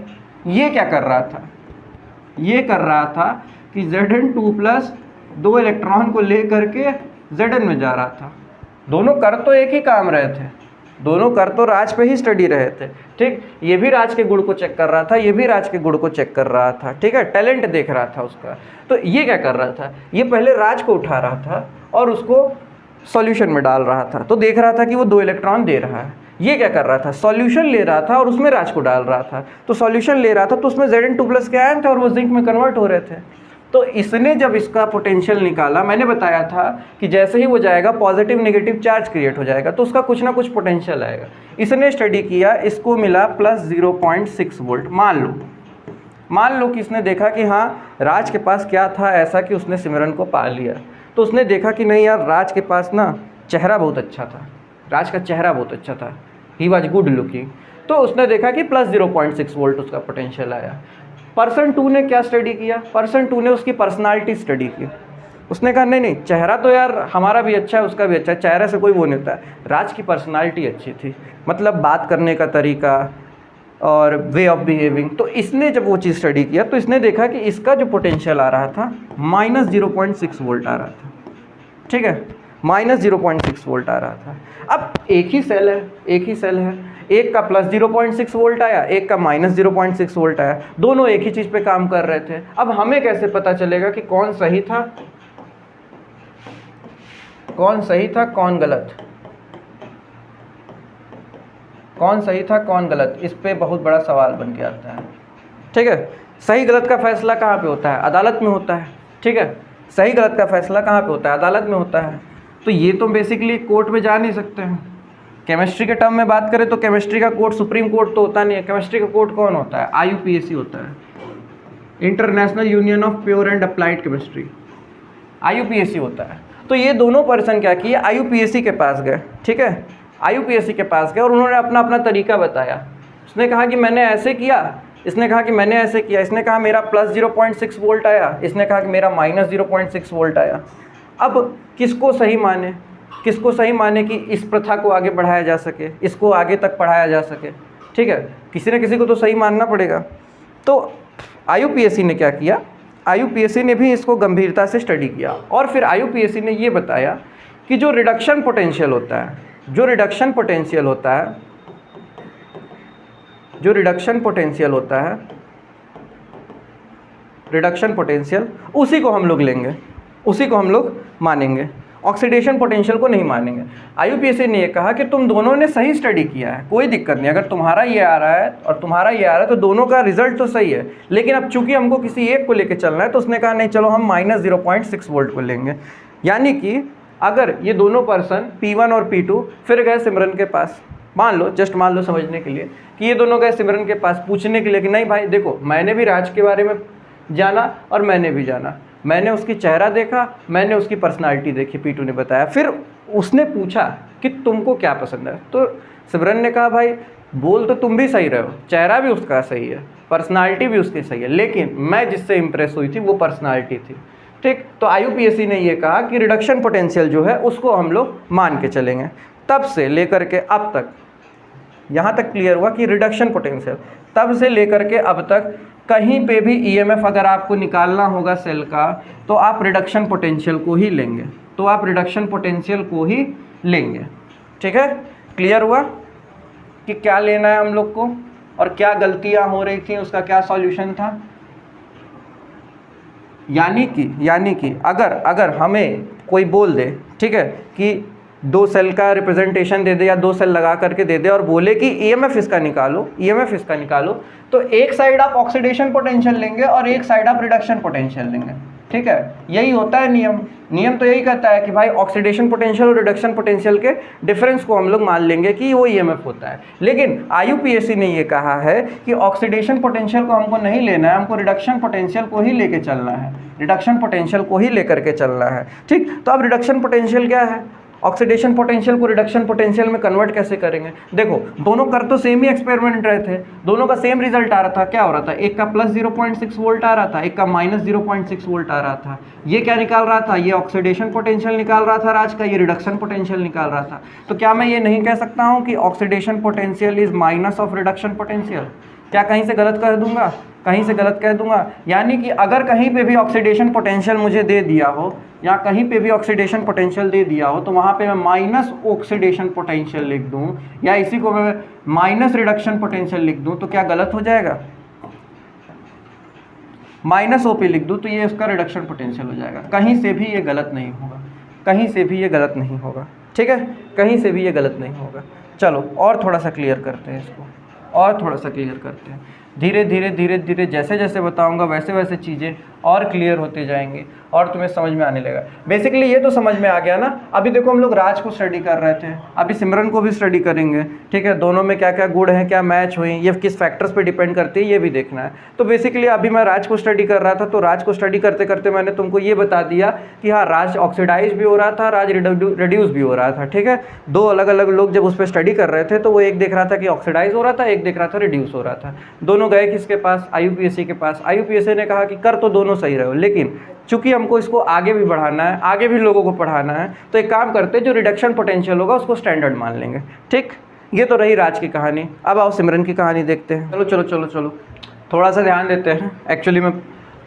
ये क्या कर रहा था, ये कर रहा था कि Zn2+ 2 इलेक्ट्रॉन को ले करके Zn में जा रहा था। दोनों कर तो एक ही काम रहे थे, दोनों कर तो राज पे ही स्टडी रहे थे, ठीक। ये भी राज के गुण को चेक कर रहा था, ये भी राज के गुण को चेक कर रहा था, ठीक है। टैलेंट देख रहा था उसका। तो ये क्या कर रहा था, ये पहले राज को उठा रहा था और उसको सॉल्यूशन में डाल रहा था, तो देख रहा था कि वो 2 इलेक्ट्रॉन दे रहा है। ये क्या कर रहा था, सॉल्यूशन ले रहा था और उसमें राज को डाल रहा था। तो सॉल्यूशन ले रहा था तो उसमें Zn2+ के आयन थे और वो जिंक में कन्वर्ट हो रहे थे। तो इसने जब इसका पोटेंशियल निकाला, मैंने बताया था कि जैसे ही वो जाएगा पॉजिटिव नेगेटिव चार्ज क्रिएट हो जाएगा, तो उसका कुछ ना कुछ पोटेंशियल आएगा। इसने स्टडी किया, इसको मिला +0.6 वोल्ट। मान लो कि इसने देखा कि हाँ राज के पास क्या था ऐसा कि उसने सिमरन को पा लिया। तो उसने देखा कि नहीं यार राज के पास ना चेहरा बहुत अच्छा था, राज का चेहरा बहुत अच्छा था, ही वॉज गुड लुकिंग। तो उसने देखा कि +0.6 वोल्ट उसका पोटेंशियल आया। पर्सन 2 ने क्या स्टडी किया, पर्सन 2 ने उसकी पर्सनालिटी स्टडी की। उसने कहा नहीं चेहरा तो यार हमारा भी अच्छा है उसका भी अच्छा है, चेहरे से कोई वो नहीं होता है। राज की पर्सनालिटी अच्छी थी, मतलब बात करने का तरीका और वे ऑफ बिहेविंग। तो इसने जब वो चीज़ स्टडी किया तो इसने देखा कि इसका जो पोटेंशियल आ रहा था -0.6 वोल्ट आ रहा था, ठीक है। -0.6 वोल्ट आ रहा था। अब एक ही सेल है, एक का +0.6 वोल्ट आया, एक का -0.6 वोल्ट आया, दोनों एक ही चीज़ पे काम कर रहे थे। अब हमें कैसे पता चलेगा कि कौन सही था कौन गलत, कौन सही था कौन गलत? इस पे बहुत बड़ा सवाल बन के आता है, ठीक है। सही गलत का फैसला कहाँ पे होता है? अदालत में होता है, ठीक है। सही गलत का फैसला कहाँ पे होता है? अदालत में होता है। तो ये तो बेसिकली कोर्ट में जा नहीं सकते हैं। केमिस्ट्री के टर्म में बात करें तो केमिस्ट्री का कोर्ट सुप्रीम कोर्ट तो होता नहीं है। केमिस्ट्री का कोर्ट कौन होता है? IUPAC होता है, international union of pure and applied chemistry, IUPAC होता है। तो ये दोनों पर्सन क्या किए, IUPAC के पास गए, ठीक है। IUPAC के पास गए और उन्होंने अपना अपना तरीका बताया। उसने कहा कि मैंने ऐसे किया, इसने कहा कि मैंने ऐसे किया, इसने कहा मेरा +0.6 वोल्ट आया, इसने कहा कि मेरा -0.6 वोल्ट आया। अब किसको सही माने कि इस प्रथा को आगे बढ़ाया जा सके, इसको आगे तक पढ़ाया जा सके, ठीक है। किसी न किसी को तो सही मानना पड़ेगा। तो IUPAC ने क्या किया, IUPAC ने भी इसको गंभीरता से स्टडी किया और फिर IUPAC ने ये बताया कि जो रिडक्शन पोटेंशियल होता है, रिडक्शन पोटेंशियल उसी को हम लोग लेंगे, उसी को हम लोग मानेंगे, ऑक्सीडेशन पोटेंशियल को नहीं मानेंगे। IUPAC ने ये कहा कि तुम दोनों ने सही स्टडी किया है, कोई दिक्कत नहीं, अगर तुम्हारा ये आ रहा है और तुम्हारा ये आ रहा है तो दोनों का रिजल्ट तो सही है, लेकिन अब चूंकि हमको किसी एक को लेके चलना है तो उसने कहा नहीं चलो हम -0.6 वोल्ट को लेंगे। यानी कि अगर ये दोनों पर्सन P1 और P2 फिर गए सिमरन के पास, मान लो समझने के लिए कि ये दोनों गए सिमरन के पास पूछने के लिए कि नहीं भाई देखो मैंने भी राज के बारे में जाना और मैंने भी जाना, मैंने उसकी चेहरा देखा, मैंने उसकी पर्सनालिटी देखी, P2 ने बताया। फिर उसने पूछा कि तुमको क्या पसंद है, तो सिमरन ने कहा भाई बोल तो तुम भी सही रहे हो, चेहरा भी उसका सही है, पर्सनालिटी भी उसकी सही है, लेकिन मैं जिससे इम्प्रेस हुई थी वो पर्सनालिटी थी, ठीक। तो IUPAC ने ये कहा कि रिडक्शन पोटेंशियल जो है उसको हम लोग मान के चलेंगे। तब से लेकर के अब तक, यहाँ तक क्लियर हुआ कि रिडक्शन पोटेंशियल, तब से लेकर के अब तक कहीं पे भी EMF अगर आपको निकालना होगा सेल का तो आप रिडक्शन पोटेंशियल को ही लेंगे, ठीक है। क्लियर हुआ कि क्या लेना है हम लोग को और क्या गलतियाँ हो रही थी, उसका क्या सॉल्यूशन था। यानी कि अगर हमें कोई बोल दे, ठीक है, कि 2 सेल का रिप्रेजेंटेशन दे दे या 2 सेल लगा करके दे दे और बोले कि ईएमएफ इसका निकालो, तो एक साइड आप ऑक्सीडेशन पोटेंशियल लेंगे और एक साइड आप रिडक्शन पोटेंशियल लेंगे, ठीक है। यही होता है नियम तो यही कहता है कि भाई ऑक्सीडेशन पोटेंशियल और रिडक्शन पोटेंशियल के डिफरेंस को हम लोग मान लेंगे कि वो ईएमएफ होता है। लेकिन आईयूपीएसी ने ये कहा है कि ऑक्सीडेशन पोटेंशियल को हमको नहीं लेना है, हमको रिडक्शन पोटेंशियल को ही लेके चलना है, रिडक्शन पोटेंशियल को ही लेकर के चलना है, ठीक। तो अब रिडक्शन पोटेंशियल क्या है, ऑक्सीडेशन पोटेंशियल को रिडक्शन पोटेंशियल में कन्वर्ट कैसे करेंगे। देखो दोनों कर तो सेम ही एक्सपेरिमेंट रहे थे, दोनों का सेम रिजल्ट आ रहा था। क्या हो रहा था, एक का प्लस 0.6 वोल्ट आ रहा था, एक का माइनस 0.6 वोल्ट आ रहा था। ये क्या निकाल रहा था, ये ऑक्सीडेशन पोटेंशियल निकाल रहा था राज का, ये रिडक्शन पोटेंशियल निकाल रहा था। तो क्या मैं ये नहीं कह सकता हूँ कि oxidation potential is minus of reduction potential? क्या कहीं से गलत कह दूंगा, कहीं से गलत कह दूंगा? यानी कि अगर कहीं पे भी ऑक्सीडेशन पोटेंशियल मुझे दे दिया हो या कहीं पे भी ऑक्सीडेशन पोटेंशियल दे दिया हो तो वहाँ पे मैं माइनस ऑक्सीडेशन पोटेंशियल लिख दूँ या इसी को मैं माइनस रिडक्शन पोटेंशियल लिख दूँ तो क्या गलत हो जाएगा? माइनस ओपी लिख दूँ तो ये उसका रिडक्शन पोटेंशियल हो जाएगा। कहीं से भी ये गलत नहीं होगा, कहीं से भी ये गलत नहीं होगा, ठीक है, कहीं से भी ये गलत नहीं होगा। चलो और थोड़ा सा क्लियर करते हैं इसको, और थोड़ा सा क्लियर करते हैं। धीरे धीरे जैसे जैसे बताऊंगा वैसे वैसे चीज़ें और क्लियर होते जाएंगे और तुम्हें समझ में आने लगेगा। बेसिकली ये तो समझ में आ गया ना। अभी देखो हम लोग राज को स्टडी कर रहे थे, अभी सिमरन को भी स्टडी करेंगे, ठीक है। दोनों में क्या क्या गुण हैं, क्या मैच हुई, ये किस फैक्टर्स पे डिपेंड करती है, ये भी देखना है। तो बेसिकली अभी मैं राज को स्टडी कर रहा था, तो राज को स्टडी करते करते मैंने तुमको ये बता दिया कि हाँ राज ऑक्सीडाइज भी हो रहा था, राज रिड्यूस भी हो रहा था, ठीक है। दो अलग अलग लोग जब उस पर स्टडी कर रहे थे तो वो एक देख रहा था कि ऑक्सीडाइज हो रहा था, एक देख रहा था रिड्यूस हो रहा था। दोनों गए किसके पास, आईयूपीएसी के पास। आईयूपीएसी ने कहा कि कर तो दोनों सही रहे हो, लेकिन चूंकि हमको इसको आगे भी बढ़ाना है, आगे भी लोगों को पढ़ाना है, तो एक काम करते हैं, जो रिडक्शन पोटेंशियल होगा उसको स्टैंडर्ड मान लेंगे, ठीक। ये तो रही राज की कहानी। अब आओ सिमरन की कहानी देखते हैं। चलो चलो चलो चलो थोड़ा सा ध्यान देते हैं। एक्चुअली मैं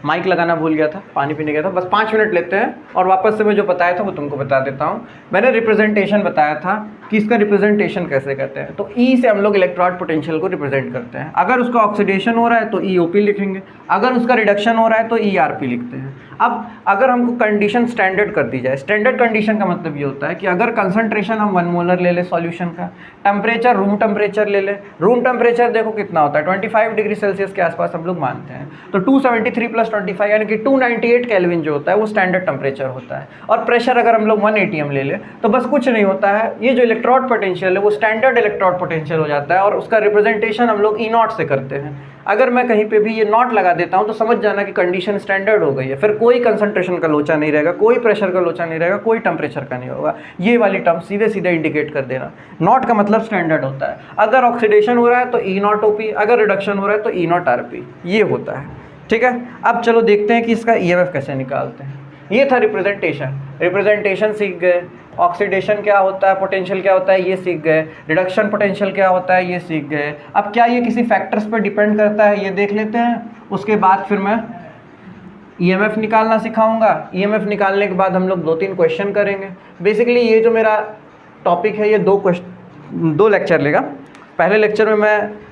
माइक लगाना भूल गया था, पानी पीने गया था। बस 5 मिनट लेते हैं और वापस से मैं जो बताया था वो तुमको बता देता हूँ। मैंने रिप्रेजेंटेशन बताया था कि इसका रिप्रेजेंटेशन कैसे करते हैं। तो ई से हम लोग इलेक्ट्रॉड पोटेंशियल को रिप्रेजेंट करते हैं। अगर उसका ऑक्सीडेशन हो रहा है तो ईओपी लिखेंगे, अगर उसका रिडक्शन हो रहा है तो ईआरपी लिखते हैं। अब अगर हमको कंडीशन स्टैंडर्ड कर दी जाए, स्टैंडर्ड कंडीशन का मतलब ये होता है कि अगर कंसंट्रेशन हम 1 मोलर ले ले सॉल्यूशन का, टेम्परेचर रूम टेम्परेचर ले ले। रूम टेम्परेचर देखो कितना होता है, 25 डिग्री सेल्सियस के आसपास हम लोग मानते हैं। तो 273 + 25 यानी कि 298 केल्विन जो होता है वो स्टैंडर्ड टेम्परेचर होता है। और प्रेशर अगर हम लोग 1 atm ले ले तो बस कुछ नहीं होता है, ये जो इलेक्ट्रॉड पोटेंशियल है वो स्टैंडर्ड इलेक्ट्रॉड पोटेंशियल हो जाता है और उसका रिप्रेजेंटेशन हम लोग E0 से करते हैं। अगर मैं कहीं पे भी ये नॉट लगा देता हूँ तो समझ जाना कि कंडीशन स्टैंडर्ड हो गई है। फिर कोई कंसंट्रेशन का लोचा नहीं रहेगा, कोई प्रेशर का लोचा नहीं रहेगा, कोई टेम्परेचर का नहीं होगा। ये वाली टर्म सीधे सीधे इंडिकेट कर देना। नॉट का मतलब स्टैंडर्ड होता है। अगर ऑक्सीडेशन हो रहा है तो E0 OP, अगर रिडक्शन हो रहा है तो E0 RP, ये होता है, ठीक है। अब चलो देखते हैं कि इसका EMF कैसे निकालते हैं। ये था रिप्रेजेंटेशन सीख गए। ऑक्सीडेशन क्या होता है, पोटेंशियल क्या होता है, ये सीख गए। रिडक्शन पोटेंशियल क्या होता है, ये सीख गए। अब क्या ये किसी फैक्टर्स पर डिपेंड करता है, ये देख लेते हैं। उसके बाद फिर मैं EMF निकालना सिखाऊंगा। EMF निकालने के बाद हम लोग 2-3 क्वेश्चन करेंगे। बेसिकली ये जो मेरा टॉपिक है ये 2 लेक्चर लेगा। पहले लेक्चर में मैं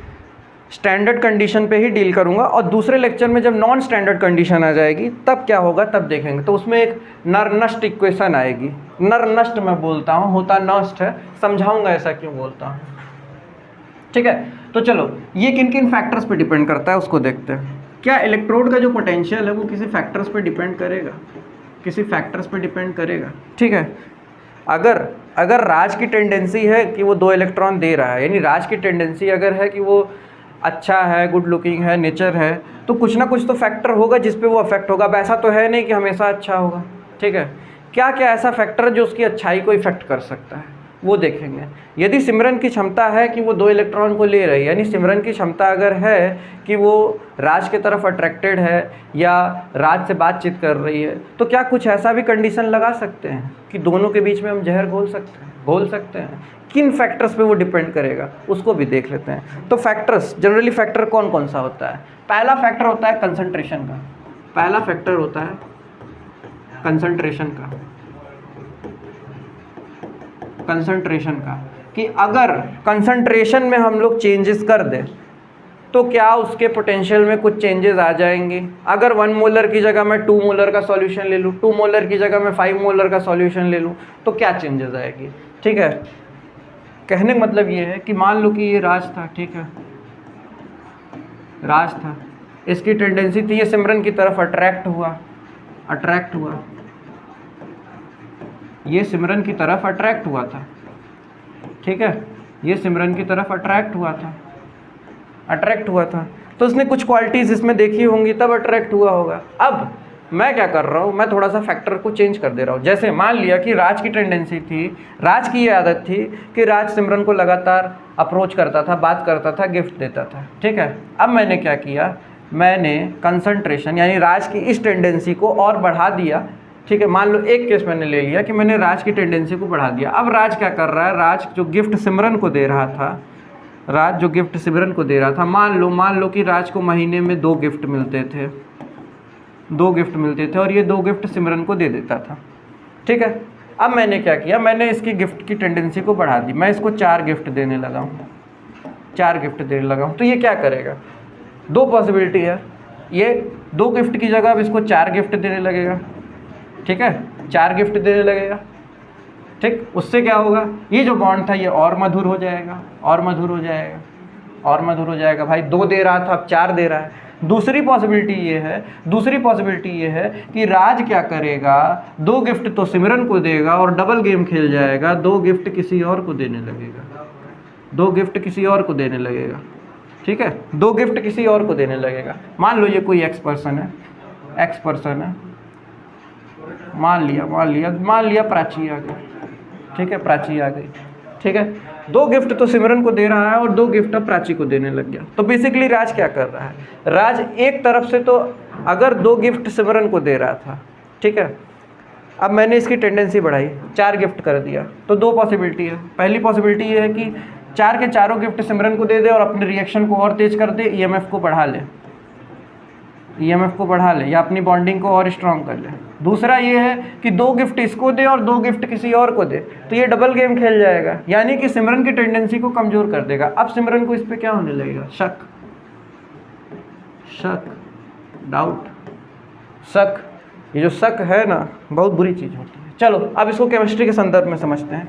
स्टैंडर्ड कंडीशन पे ही डील करूंगा और दूसरे लेक्चर में जब नॉन स्टैंडर्ड कंडीशन आ जाएगी तब क्या होगा तब देखेंगे। तो उसमें एक नर नष्ट इक्वेशन आएगी। नर नष्ट मैं बोलता हूँ, होता नष्ट है, समझाऊंगा ऐसा क्यों बोलता हूँ, ठीक है। तो चलो ये किन किन फैक्टर्स पे डिपेंड करता है उसको देखते हैं। क्या इलेक्ट्रोड का जो पोटेंशियल है वो किसी फैक्टर्स पे डिपेंड करेगा, किसी फैक्टर्स पे डिपेंड करेगा, ठीक है। अगर राज की टेंडेंसी है कि वो 2 इलेक्ट्रॉन दे रहा है, यानी राज की टेंडेंसी अगर है कि वो अच्छा है, गुड लुकिंग है, नेचर है, तो कुछ ना कुछ तो फैक्टर होगा जिस पे वो अफेक्ट होगा। अब ऐसा तो है नहीं कि हमेशा अच्छा होगा, ठीक है। क्या क्या ऐसा फैक्टर है जो उसकी अच्छाई को इफेक्ट कर सकता है वो देखेंगे। यदि सिमरन की क्षमता है कि वो 2 इलेक्ट्रॉन को ले रही है, यानी सिमरन की क्षमता अगर है कि वो राज के तरफ अट्रैक्टेड है या राज से बातचीत कर रही है, तो क्या कुछ ऐसा भी कंडीशन लगा सकते हैं कि दोनों के बीच में हम जहर घोल सकते हैं। किन फैक्टर्स पे वो डिपेंड करेगा उसको भी देख लेते हैं। तो फैक्टर्स, जनरली फैक्टर कौन कौन सा होता है। पहला फैक्टर होता है कंसंट्रेशन का। पहला फैक्टर होता है कंसंट्रेशन का कि अगर कंसंट्रेशन में हम लोग चेंजेस कर दें तो क्या उसके पोटेंशियल में कुछ चेंजेस आ जाएंगे? अगर 1 मोलर की जगह मैं 2 मोलर का सॉल्यूशन ले लूँ, 2 मोलर की जगह मैं 5 मोलर का सॉल्यूशन ले लूँ, तो क्या चेंजेस आएगी? ठीक है, कहने का मतलब ये है कि मान लो कि ये राज था, ठीक है, राज था, इसकी टेंडेंसी थी ये सिमरन की तरफ अट्रैक्ट हुआ, ये सिमरन की तरफ अट्रैक्ट हुआ था, ठीक है, ये सिमरन की तरफ अट्रैक्ट हुआ था, तो उसने कुछ क्वालिटीज़ इसमें देखी होंगी तब अट्रैक्ट हुआ होगा। अब मैं क्या कर रहा हूँ, मैं थोड़ा सा फैक्टर को चेंज कर दे रहा हूँ। जैसे मान लिया कि राज की टेंडेंसी थी, राज की ये आदत थी कि राज सिमरन को लगातार अप्रोच करता था, बात करता था, गिफ्ट देता था, ठीक है। अब मैंने क्या किया, मैंने कंसंट्रेशन यानी राज की इस टेंडेंसी को और बढ़ा दिया, ठीक है। मान लो एक केस मैंने ले लिया कि मैंने राज की टेंडेंसी को बढ़ा दिया। अब राज क्या कर रहा है, राज जो गिफ्ट सिमरन को दे रहा था, मान लो कि राज को महीने में 2 गिफ्ट मिलते थे, 2 गिफ्ट मिलते थे और ये 2 गिफ्ट सिमरन को दे देता था, ठीक है। अब मैंने क्या किया, मैंने इसकी गिफ्ट की टेंडेंसी को बढ़ा दी, मैं इसको 4 गिफ्ट देने लगा हूँ, 4 गिफ्ट देने लगा हूँ। तो ये क्या करेगा, 2 पॉसिबिलिटी है, ये 2 गिफ्ट की जगह अब इसको 4 गिफ्ट देने लगेगा, ठीक है, 4 गिफ्ट देने लगेगा, ठीक। उससे क्या होगा, ये जो बॉन्ड था ये और मधुर हो जाएगा, और मधुर हो जाएगा, और मधुर हो जाएगा। भाई 2 दे रहा था अब 4 दे रहा है। दूसरी पॉसिबिलिटी ये है कि राज क्या करेगा, 2 गिफ्ट तो सिमरन को देगा और डबल गेम खेल जाएगा, 2 गिफ्ट किसी और को देने लगेगा, 2 गिफ्ट किसी और को देने लगेगा, ठीक है, 2 गिफ्ट किसी और को देने लगेगा। मान लो ये कोई एक्स पर्सन है, मान लिया प्राची आ गई, ठीक है, प्राची आ गई, ठीक है। 2 गिफ्ट तो सिमरन को दे रहा है और 2 गिफ्ट अब प्राची को देने लग गया। तो बेसिकली राज क्या कर रहा है, राज एक तरफ से तो अगर 2 गिफ्ट सिमरन को दे रहा था, ठीक है, अब मैंने इसकी टेंडेंसी बढ़ाई, 4 गिफ्ट कर दिया। तो 2 पॉसिबिलिटी है, पहली पॉसिबिलिटी ये है कि 4 के चारों गिफ्ट सिमरन को दे दे और अपने रिएक्शन को और तेज कर दे, ईएमएफ को बढ़ा ले, या अपनी बॉन्डिंग को और स्ट्रॉन्ग कर ले। दूसरा ये है कि 2 गिफ्ट इसको दे और 2 गिफ्ट किसी और को दे, तो ये डबल गेम खेल जाएगा, यानी कि सिमरन की टेंडेंसी को कमज़ोर कर देगा। अब सिमरन को इस पे क्या होने लगेगा, डाउट, शक। ये जो शक है ना, बहुत बुरी चीज़ होती है। चलो अब इसको केमिस्ट्री के संदर्भ में समझते हैं,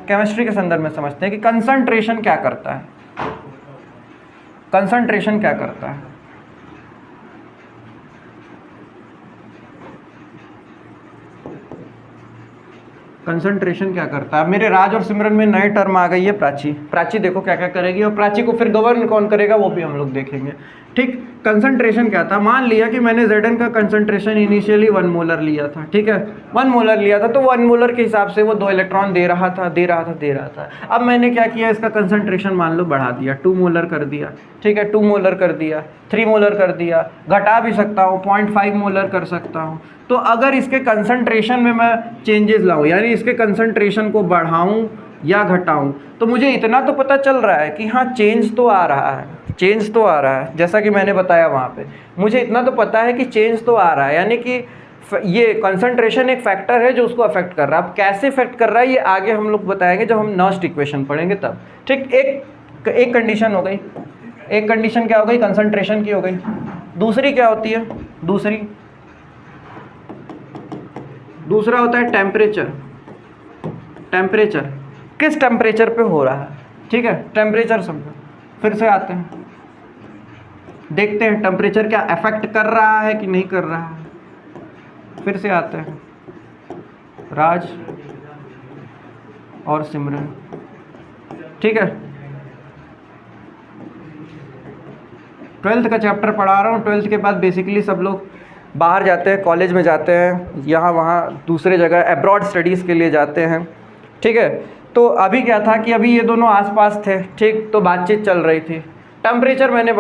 कि कंसंट्रेशन क्या करता है, कंसंट्रेशन क्या करता है। कंसंट्रेशन क्या करता है। मेरे राज और सिमरन में नए टर्म आ गई है प्राची देखो क्या क्या करेगी, और प्राची को फिर गवर्न कौन करेगा वो भी हम लोग देखेंगे, ठीक। कंसंट्रेशन क्या था, मान लिया कि मैंने Zn का कंसंट्रेशन इनिशियली 1 मोलर लिया था, ठीक है, 1 मोलर लिया था, तो 1 मोलर के हिसाब से वो 2 इलेक्ट्रॉन दे रहा था। अब मैंने क्या किया, इसका कंसंट्रेशन मान लो बढ़ा दिया, 2 मोलर कर दिया, ठीक है, 2 मोलर कर दिया, 3 मोलर कर दिया, घटा भी सकता हूँ, 0.5 मोलर कर सकता हूँ। तो अगर इसके कंसंट्रेशन में मैं चेंजेस लाऊं, यानी इसके कंसंट्रेशन को बढ़ाऊं या घटाऊं, तो मुझे इतना तो पता चल रहा है कि हाँ चेंज तो आ रहा है, जैसा कि मैंने बताया वहाँ पे मुझे इतना तो पता है कि चेंज तो आ रहा है, यानी कि ये कंसंट्रेशन एक फैक्टर है जो उसको अफेक्ट कर रहा है। अब कैसे इफेक्ट कर रहा है ये आगे हम लोग बताएंगे जब हम नर्स्ट इक्वेशन पढ़ेंगे तब, ठीक। एक कंडीशन हो गई, एक कंडीशन क्या हो गई, कंसंट्रेशन की हो गई। दूसरी क्या होती है, दूसरा होता है टेम्परेचर, किस टेम्परेचर पे हो रहा है, ठीक है, टेम्परेचर समझो। फिर से आते हैं, देखते हैं टेम्परेचर क्या अफेक्ट कर रहा है कि नहीं कर रहा है। फिर से आते हैं, राज और सिमरन, ठीक है, 12th का चैप्टर पढ़ा रहा हूँ। 12th के बाद बेसिकली सब लोग बाहर जाते हैं, कॉलेज में जाते हैं, यहाँ वहाँ दूसरे जगह अब्रॉड स्टडीज़ के लिए जाते हैं, ठीक है। तो अभी क्या था कि अभी ये दोनों आसपास थे, ठीक, तो बातचीत चल रही थी। टेम्परेचर मैंने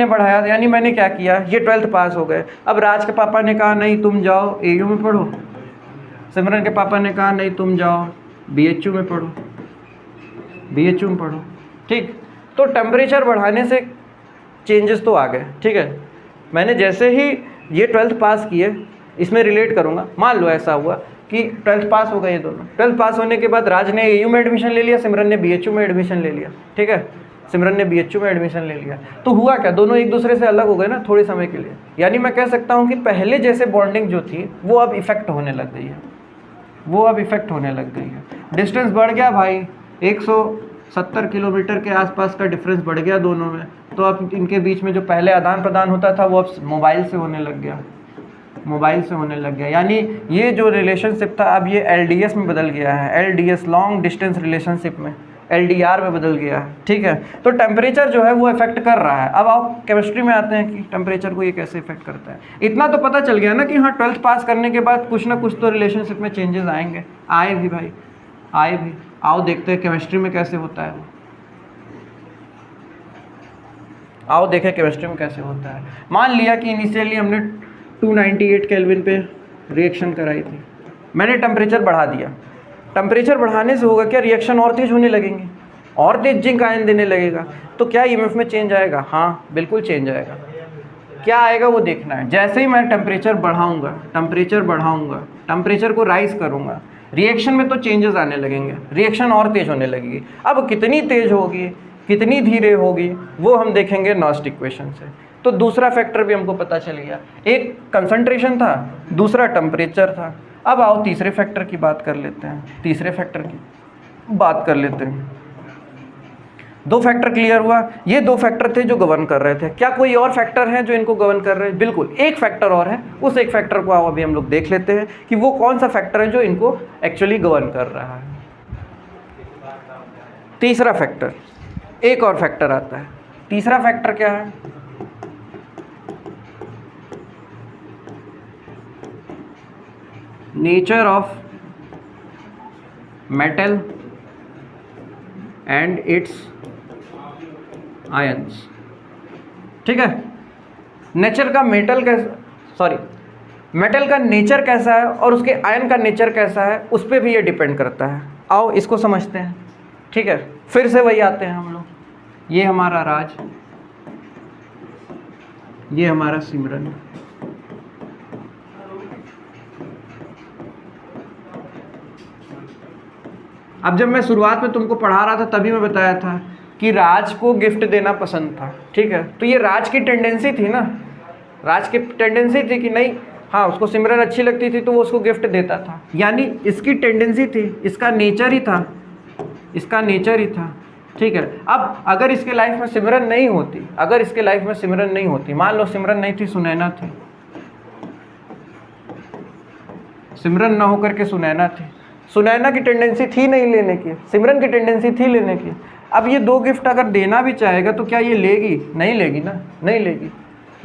बढ़ाया, यानी मैंने क्या किया, ये 12th पास हो गए। अब राज के पापा ने कहा नहीं तुम जाओ AU में पढ़ो, सिमरन के पापा ने कहा नहीं तुम जाओ BHU में पढ़ो, ठीक। तो टेम्परेचर बढ़ाने से चेंजेस तो आ गए, ठीक है। मैंने जैसे ही ये 12th पास किए, इसमें रिलेट करूँगा, मान लो ऐसा हुआ कि 12th पास हो गए ये दोनों। 12th पास होने के बाद राज ने AU में एडमिशन ले लिया, सिमरन ने BHU में एडमिशन ले लिया, ठीक है। सिमरन ने BHU में एडमिशन ले लिया। तो हुआ क्या, दोनों एक दूसरे से अलग हो गए ना थोड़े समय के लिए। यानी मैं कह सकता हूँ कि पहले जैसे बॉन्डिंग जो थी वो अब इफेक्ट होने लग गई है, वो अब इफेक्ट होने लग गई है। डिस्टेंस बढ़ गया भाई, 170 किलोमीटर के आसपास का डिफरेंस बढ़ गया दोनों में। तो अब इनके बीच में जो पहले आदान प्रदान होता था वो अब मोबाइल से होने लग गया, मोबाइल से होने लग गया। यानी ये जो रिलेशनशिप था अब ये LDS में बदल गया है, LDS लॉन्ग डिस्टेंस रिलेशनशिप में LDR में बदल गया है, ठीक है। तो टेम्परेचर जो है वो इफेक्ट कर रहा है। अब आप केमिस्ट्री में आते हैं कि टेम्परेचर को ये कैसे इफेक्ट करता है। इतना तो पता चल गया ना कि हाँ 12th पास करने के बाद कुछ ना कुछ तो रिलेशनशिप में चेंजेस आएंगे, आए भी भाई, आए भी। आओ देखते हैं केमिस्ट्री में कैसे होता है, आओ देखें केमिस्ट्री में कैसे होता है। मान लिया कि इनिशियली हमने 298 केल्विन पे रिएक्शन कराई थी, मैंने टेम्परेचर बढ़ा दिया। टेम्परेचर बढ़ाने से होगा क्या, रिएक्शन और तेज होने लगेंगे, और तेज जिंक आयन देने लगेगा। तो क्या EMF में चेंज आएगा? हाँ बिल्कुल चेंज आएगा। क्या आएगा वो देखना है। जैसे ही मैं टेम्परेचर बढ़ाऊंगा, टेम्परेचर बढ़ाऊंगा, टेम्परेचर को राइज करूंगा, रिएक्शन में तो चेंजेस आने लगेंगे, रिएक्शन और तेज होने लगेगी। अब कितनी तेज होगी, कितनी धीरे होगी, वो हम देखेंगे नॉस्ट इक्वेशन से। तो दूसरा फैक्टर भी हमको पता चल गया, एक कंसंट्रेशन था, दूसरा टेम्परेचर था। अब आओ तीसरे फैक्टर की बात कर लेते हैं, तीसरे फैक्टर की बात कर लेते हैं। दो फैक्टर क्लियर हुआ, ये दो फैक्टर थे जो गवर्न कर रहे थे। क्या कोई और फैक्टर है जो इनको गवर्न कर रहे हैं? बिल्कुल, एक फैक्टर और है। उस एक फैक्टर को अभी हम लोग देख लेते हैं कि वो कौन सा फैक्टर है जो इनको एक्चुअली गवर्न कर रहा है। तीसरा फैक्टर, एक और फैक्टर आता है। तीसरा फैक्टर क्या है? Nature of metal and it's ions. ठीक है, नेचर का मेटल का नेचर कैसा है और उसके आयन का नेचर कैसा है, उस पर भी ये डिपेंड करता है। आओ इसको समझते हैं। ठीक है, फिर से वही आते हैं हम लोग। ये हमारा राज, ये हमारा सिमरन। अब जब मैं शुरुआत में तुमको पढ़ा रहा था तभी मैं बताया था कि राज को गिफ्ट देना पसंद था। ठीक है, तो ये राज की टेंडेंसी थी ना, राज की टेंडेंसी थी कि नहीं, हाँ उसको सिमरन अच्छी लगती थी तो वो उसको गिफ्ट देता था। यानी इसकी टेंडेंसी थी, इसका नेचर ही था, इसका नेचर ही था। ठीक है, अब अगर इसके लाइफ में सिमरन नहीं होती, अगर इसके लाइफ में सिमरन नहीं होती, मान लो सिमरन नहीं थी, सुनैना थी, सिमरन ना होकर के सुनैना थी, सुनैना की टेंडेंसी थी नहीं लेने की, सिमरन की टेंडेंसी थी लेने की। अब ये दो गिफ्ट अगर देना भी चाहेगा तो क्या ये लेगी? नहीं लेगी ना, नहीं लेगी,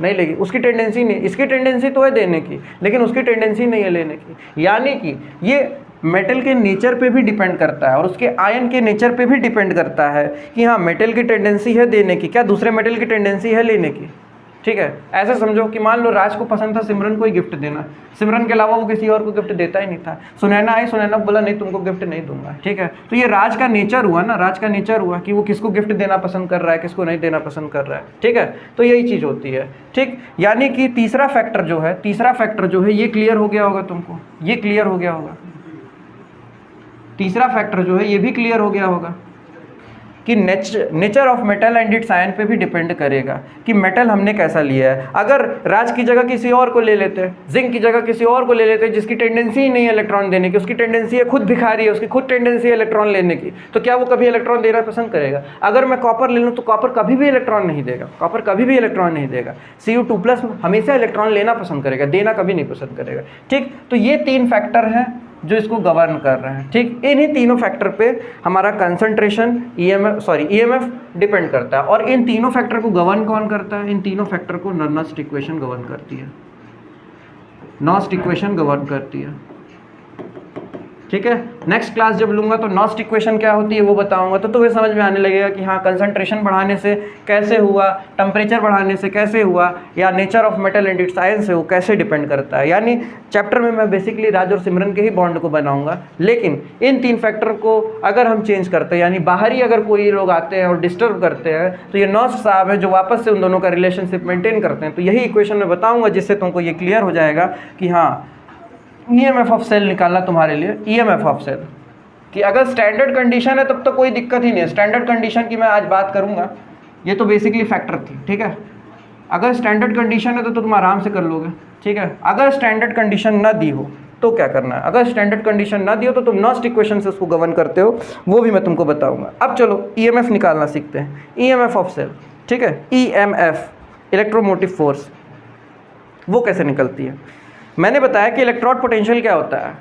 नहीं लेगी। उसकी टेंडेंसी नहीं, इसकी टेंडेंसी तो है देने की, लेकिन उसकी टेंडेंसी नहीं है लेने की। यानी कि ये मेटल के नेचर पे भी डिपेंड करता है और उसके आयन के नेचर पे भी डिपेंड करता है कि हाँ मेटल की टेंडेंसी है देने की, क्या दूसरे मेटल की टेंडेंसी है लेने की। ठीक है, ऐसे समझो कि मान लो राज को पसंद था सिमरन को ही गिफ्ट देना, सिमरन के अलावा वो किसी और को गिफ्ट देता ही नहीं था। सुनैना आई, सुनैना बोला नहीं तुमको गिफ्ट नहीं दूंगा। ठीक है, तो ये राज का नेचर हुआ ना, राज का नेचर हुआ कि वो किसको गिफ्ट देना पसंद कर रहा है, किसको नहीं देना पसंद कर रहा है। ठीक है, तो यही चीज़ होती है। ठीक, यानी कि तीसरा फैक्टर जो है, तीसरा फैक्टर जो है ये क्लियर हो गया होगा तुमको, ये क्लियर हो गया होगा। तीसरा फैक्टर जो है ये भी क्लियर हो गया होगा कि nature of metal and its ion पे भी डिपेंड करेगा कि मेटल हमने कैसा लिया है। अगर राज की जगह किसी और को ले लेते, जिंक की जगह किसी और को ले लेते जिसकी टेंडेंसी ही नहीं है इलेक्ट्रॉन देने की, उसकी टेंडेंसी है खुद भिखारी है, उसकी खुद टेंडेंसी है इलेक्ट्रॉन लेने की, तो क्या वो कभी इलेक्ट्रॉन देना पसंद करेगा? अगर मैं कॉपर ले लूँ तो कॉपर कभी भी इलेक्ट्रॉन नहीं देगा, कॉपर कभी भी इलेक्ट्रॉन नहीं देगा। Cu2+ हमेशा इलेक्ट्रॉन लेना पसंद करेगा, देना कभी नहीं पसंद करेगा। ठीक, तो ये तीन फैक्टर हैं जो इसको गवर्न कर रहे हैं। ठीक, इन्हीं तीनों फैक्टर पे हमारा कंसंट्रेशन, EMF डिपेंड करता है। और इन तीनों फैक्टर को गवर्न कौन करता है? इन तीनों फैक्टर को नॉस्ट इक्वेशन गवर्न करती है, नॉस्ट इक्वेशन गवर्न करती है। ठीक है, नेक्स्ट क्लास जब लूँगा तो नॉस्ट इक्वेशन क्या होती है वो बताऊंगा, तो तुम्हें समझ में आने लगेगा कि हाँ कंसंट्रेशन बढ़ाने से कैसे हुआ, टेम्परेचर बढ़ाने से कैसे हुआ, या nature of metal and its ion से वो कैसे डिपेंड करता है। यानी चैप्टर में मैं बेसिकली राज और सिमरन के ही बॉन्ड को बनाऊंगा, लेकिन इन तीन फैक्टर को अगर हम चेंज करते हैं, यानी बाहरी अगर कोई लोग आते हैं और डिस्टर्ब करते हैं, तो ये नॉस्ट साहब है जो वापस से उन दोनों का रिलेशनशिप मेंटेन करते हैं। तो यही इक्वेशन मैं बताऊँगा जिससे तुमको ये क्लियर हो जाएगा कि हाँ EMF ऑफ सेल निकालना तुम्हारे लिए, EMF ऑफ सेल, कि अगर स्टैंडर्ड कंडीशन है तब तो कोई दिक्कत ही नहीं है। स्टैंडर्ड कंडीशन की मैं आज बात करूंगा, ये तो बेसिकली फैक्टर थी, ठीक है। अगर स्टैंडर्ड कंडीशन है तो तुम आराम से कर लोगे, ठीक है। अगर स्टैंडर्ड कंडीशन ना दी हो तो क्या करना है, अगर स्टैंडर्ड कंडीशन ना दी हो तो तुम नॉस्ट इक्वेशन से उसको गवर्न करते हो, वो भी मैं तुमको बताऊंगा। अब चलो ईएमएफ निकालना सीखते हैं, ईएमएफ ऑफ सेल, ठीक है। ईएमएफ, इलेक्ट्रोमोटिव फोर्स, वो कैसे निकलती है। मैंने बताया कि इलेक्ट्रोड पोटेंशियल क्या होता है।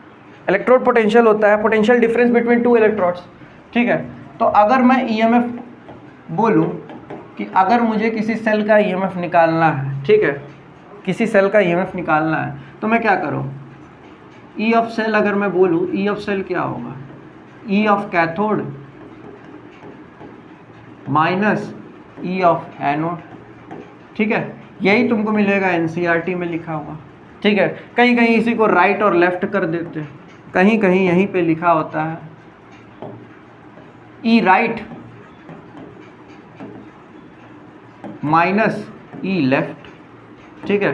इलेक्ट्रोड पोटेंशियल होता है potential difference between two electrodes, ठीक है। तो अगर मैं ईएमएफ बोलूँ कि अगर मुझे किसी सेल का ईएमएफ निकालना है, ठीक है, किसी सेल का ईएमएफ निकालना है, तो मैं क्या करूँ, ई ऑफ सेल अगर मैं बोलूँ, ई ऑफ सेल क्या होगा, ई of cathode minus E of anode, ठीक है। यही तुमको मिलेगा एनसीईआरटी में लिखा हुआ, ठीक है। कहीं कहीं इसी को राइट और लेफ्ट कर देते हैं, कहीं कहीं यहीं पे लिखा होता है ई राइट माइनस ई लेफ्ट, ठीक है।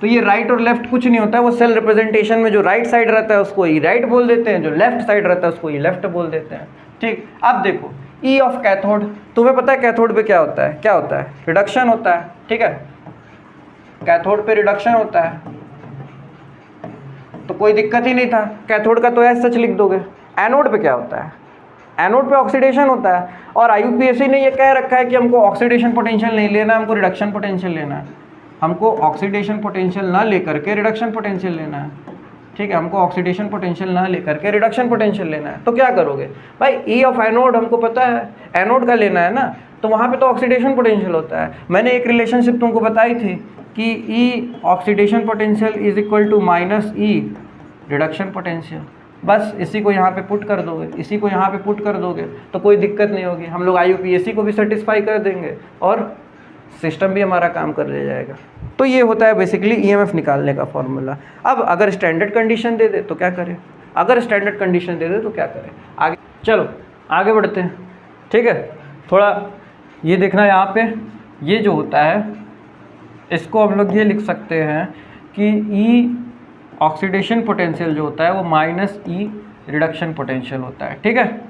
तो ये राइट और लेफ्ट कुछ नहीं होता है, वो सेल रिप्रेजेंटेशन में जो राइट साइड रहता है उसको ई राइट बोल देते हैं, जो लेफ्ट साइड रहता है उसको ई लेफ्ट बोल देते हैं, ठीक। अब देखो ई ऑफ कैथोड, तुम्हें पता है कैथोड पे क्या होता है, क्या होता है, रिडक्शन होता है, ठीक है। कैथोड पे रिडक्शन होता है, तो कोई दिक्कत ही नहीं था, कैथोड का तो ऐसा सच लिख दोगे। एनोड पे क्या होता है, एनोड पे ऑक्सीडेशन होता है, और आईयूपीएससी ने ये कह रखा है कि हमको ऑक्सीडेशन पोटेंशियल नहीं लेना, हमको रिडक्शन पोटेंशियल लेना है। हमको ऑक्सीडेशन पोटेंशियल ना लेकर के रिडक्शन पोटेंशियल लेना है, ठीक है। हमको ऑक्सीडेशन पोटेंशियल ना लेकर के रिडक्शन पोटेंशियल लेना है। तो क्या करोगे भाई, ई ऑफ एनोड हमको पता है, एनोड का लेना है ना, तो वहाँ पे तो ऑक्सीडेशन पोटेंशियल होता है। मैंने एक रिलेशनशिप तुमको बताई थी कि E oxidation potential is equal to minus E reduction potential. बस इसी को यहाँ पे पुट कर दोगे, इसी को यहाँ पे पुट कर दोगे तो कोई दिक्कत नहीं होगी। हम लोग आईयूपीएससी को भी सेटिस्फाई कर देंगे और सिस्टम भी हमारा काम कर ले जाएगा। तो ये होता है बेसिकली ईएमएफ निकालने का फॉर्मूला। अब अगर स्टैंडर्ड कंडीशन दे दे तो क्या करें, अगर स्टैंडर्ड कंडीशन दे दे तो क्या करें, आगे चलो आगे बढ़ते हैं, ठीक है। थोड़ा ये देखना यहाँ पे, ये जो होता है इसको हम लोग ये लिख सकते हैं कि ई ऑक्सीडेशन पोटेंशियल जो होता है वो माइनस ई रिडक्शन पोटेंशियल होता है, ठीक है।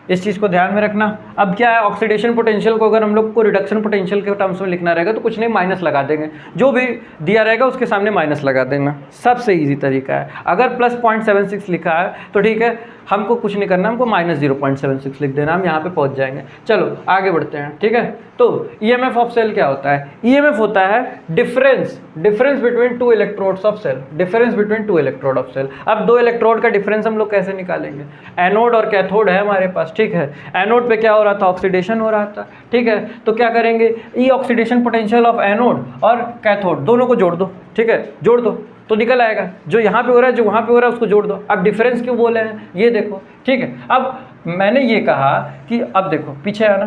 इस चीज़ को ध्यान में रखना। अब क्या है, ऑक्सीडेशन पोटेंशियल को अगर हम लोग को रिडक्शन पोटेंशियल के टर्म्स में लिखना रहेगा तो कुछ नहीं, माइनस लगा देंगे, जो भी दिया रहेगा उसके सामने माइनस लगा देना, सबसे इजी तरीका है। अगर प्लस 0.76 लिखा है तो ठीक है, हमको कुछ नहीं करना, हमको माइनस 0.76 लिख देना, हम यहाँ पे पहुँच जाएंगे। चलो आगे बढ़ते हैं, ठीक है। तो ईएमएफ ऑफ सेल क्या होता है, ईएमएफ होता है difference between two electrodes of cell, difference between two electrode of cell. अब दो इलेक्ट्रोड का डिफरेंस हम लोग कैसे निकालेंगे, एनोड और कैथोड है हमारे पास, ठीक है। एनोड पे क्या हो रहा था, ऑक्सीडेशन हो रहा था, ठीक है। तो क्या करेंगे, ई ऑक्सीडेशन पोटेंशियल ऑफ एनोड और कैथोड दोनों को जोड़ दो, ठीक है, जोड़ दो तो निकल आएगा, जो यहाँ पे हो रहा है जो वहाँ पे हो रहा है उसको जोड़ दो। अब डिफरेंस क्यों बोले हैं ये देखो, ठीक है। अब मैंने ये कहा कि अब देखो पीछे आना,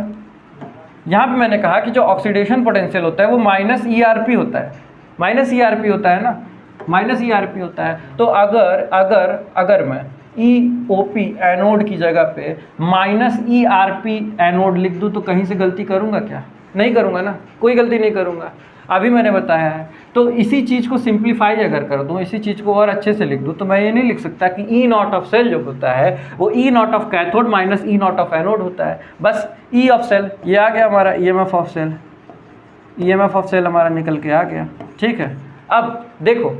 यहाँ पे मैंने कहा कि जो ऑक्सीडेशन पोटेंशियल होता है वो माइनस ईआरपी होता है, माइनस ईआरपी होता है ना, माइनस ईआरपी होता है। तो अगर मैं ईओपी एनोड की जगह पे माइनस ईआरपी एनोड लिख दूँ तो कहीं से गलती करूँगा क्या, नहीं करूँगा ना, कोई गलती नहीं करूँगा, अभी मैंने बताया है। तो इसी चीज़ को सिंप्लीफाई अगर कर दूँ, इसी चीज़ को और अच्छे से लिख दूँ तो मैं ये नहीं लिख सकता कि ई नॉट ऑफ सेल जो होता है वो E naught of cathode minus E naught of anode होता है। बस ई ऑफ सेल ये आ गया हमारा, EMF of cell, EMF of cell हमारा निकल के आ गया, ठीक है। अब देखो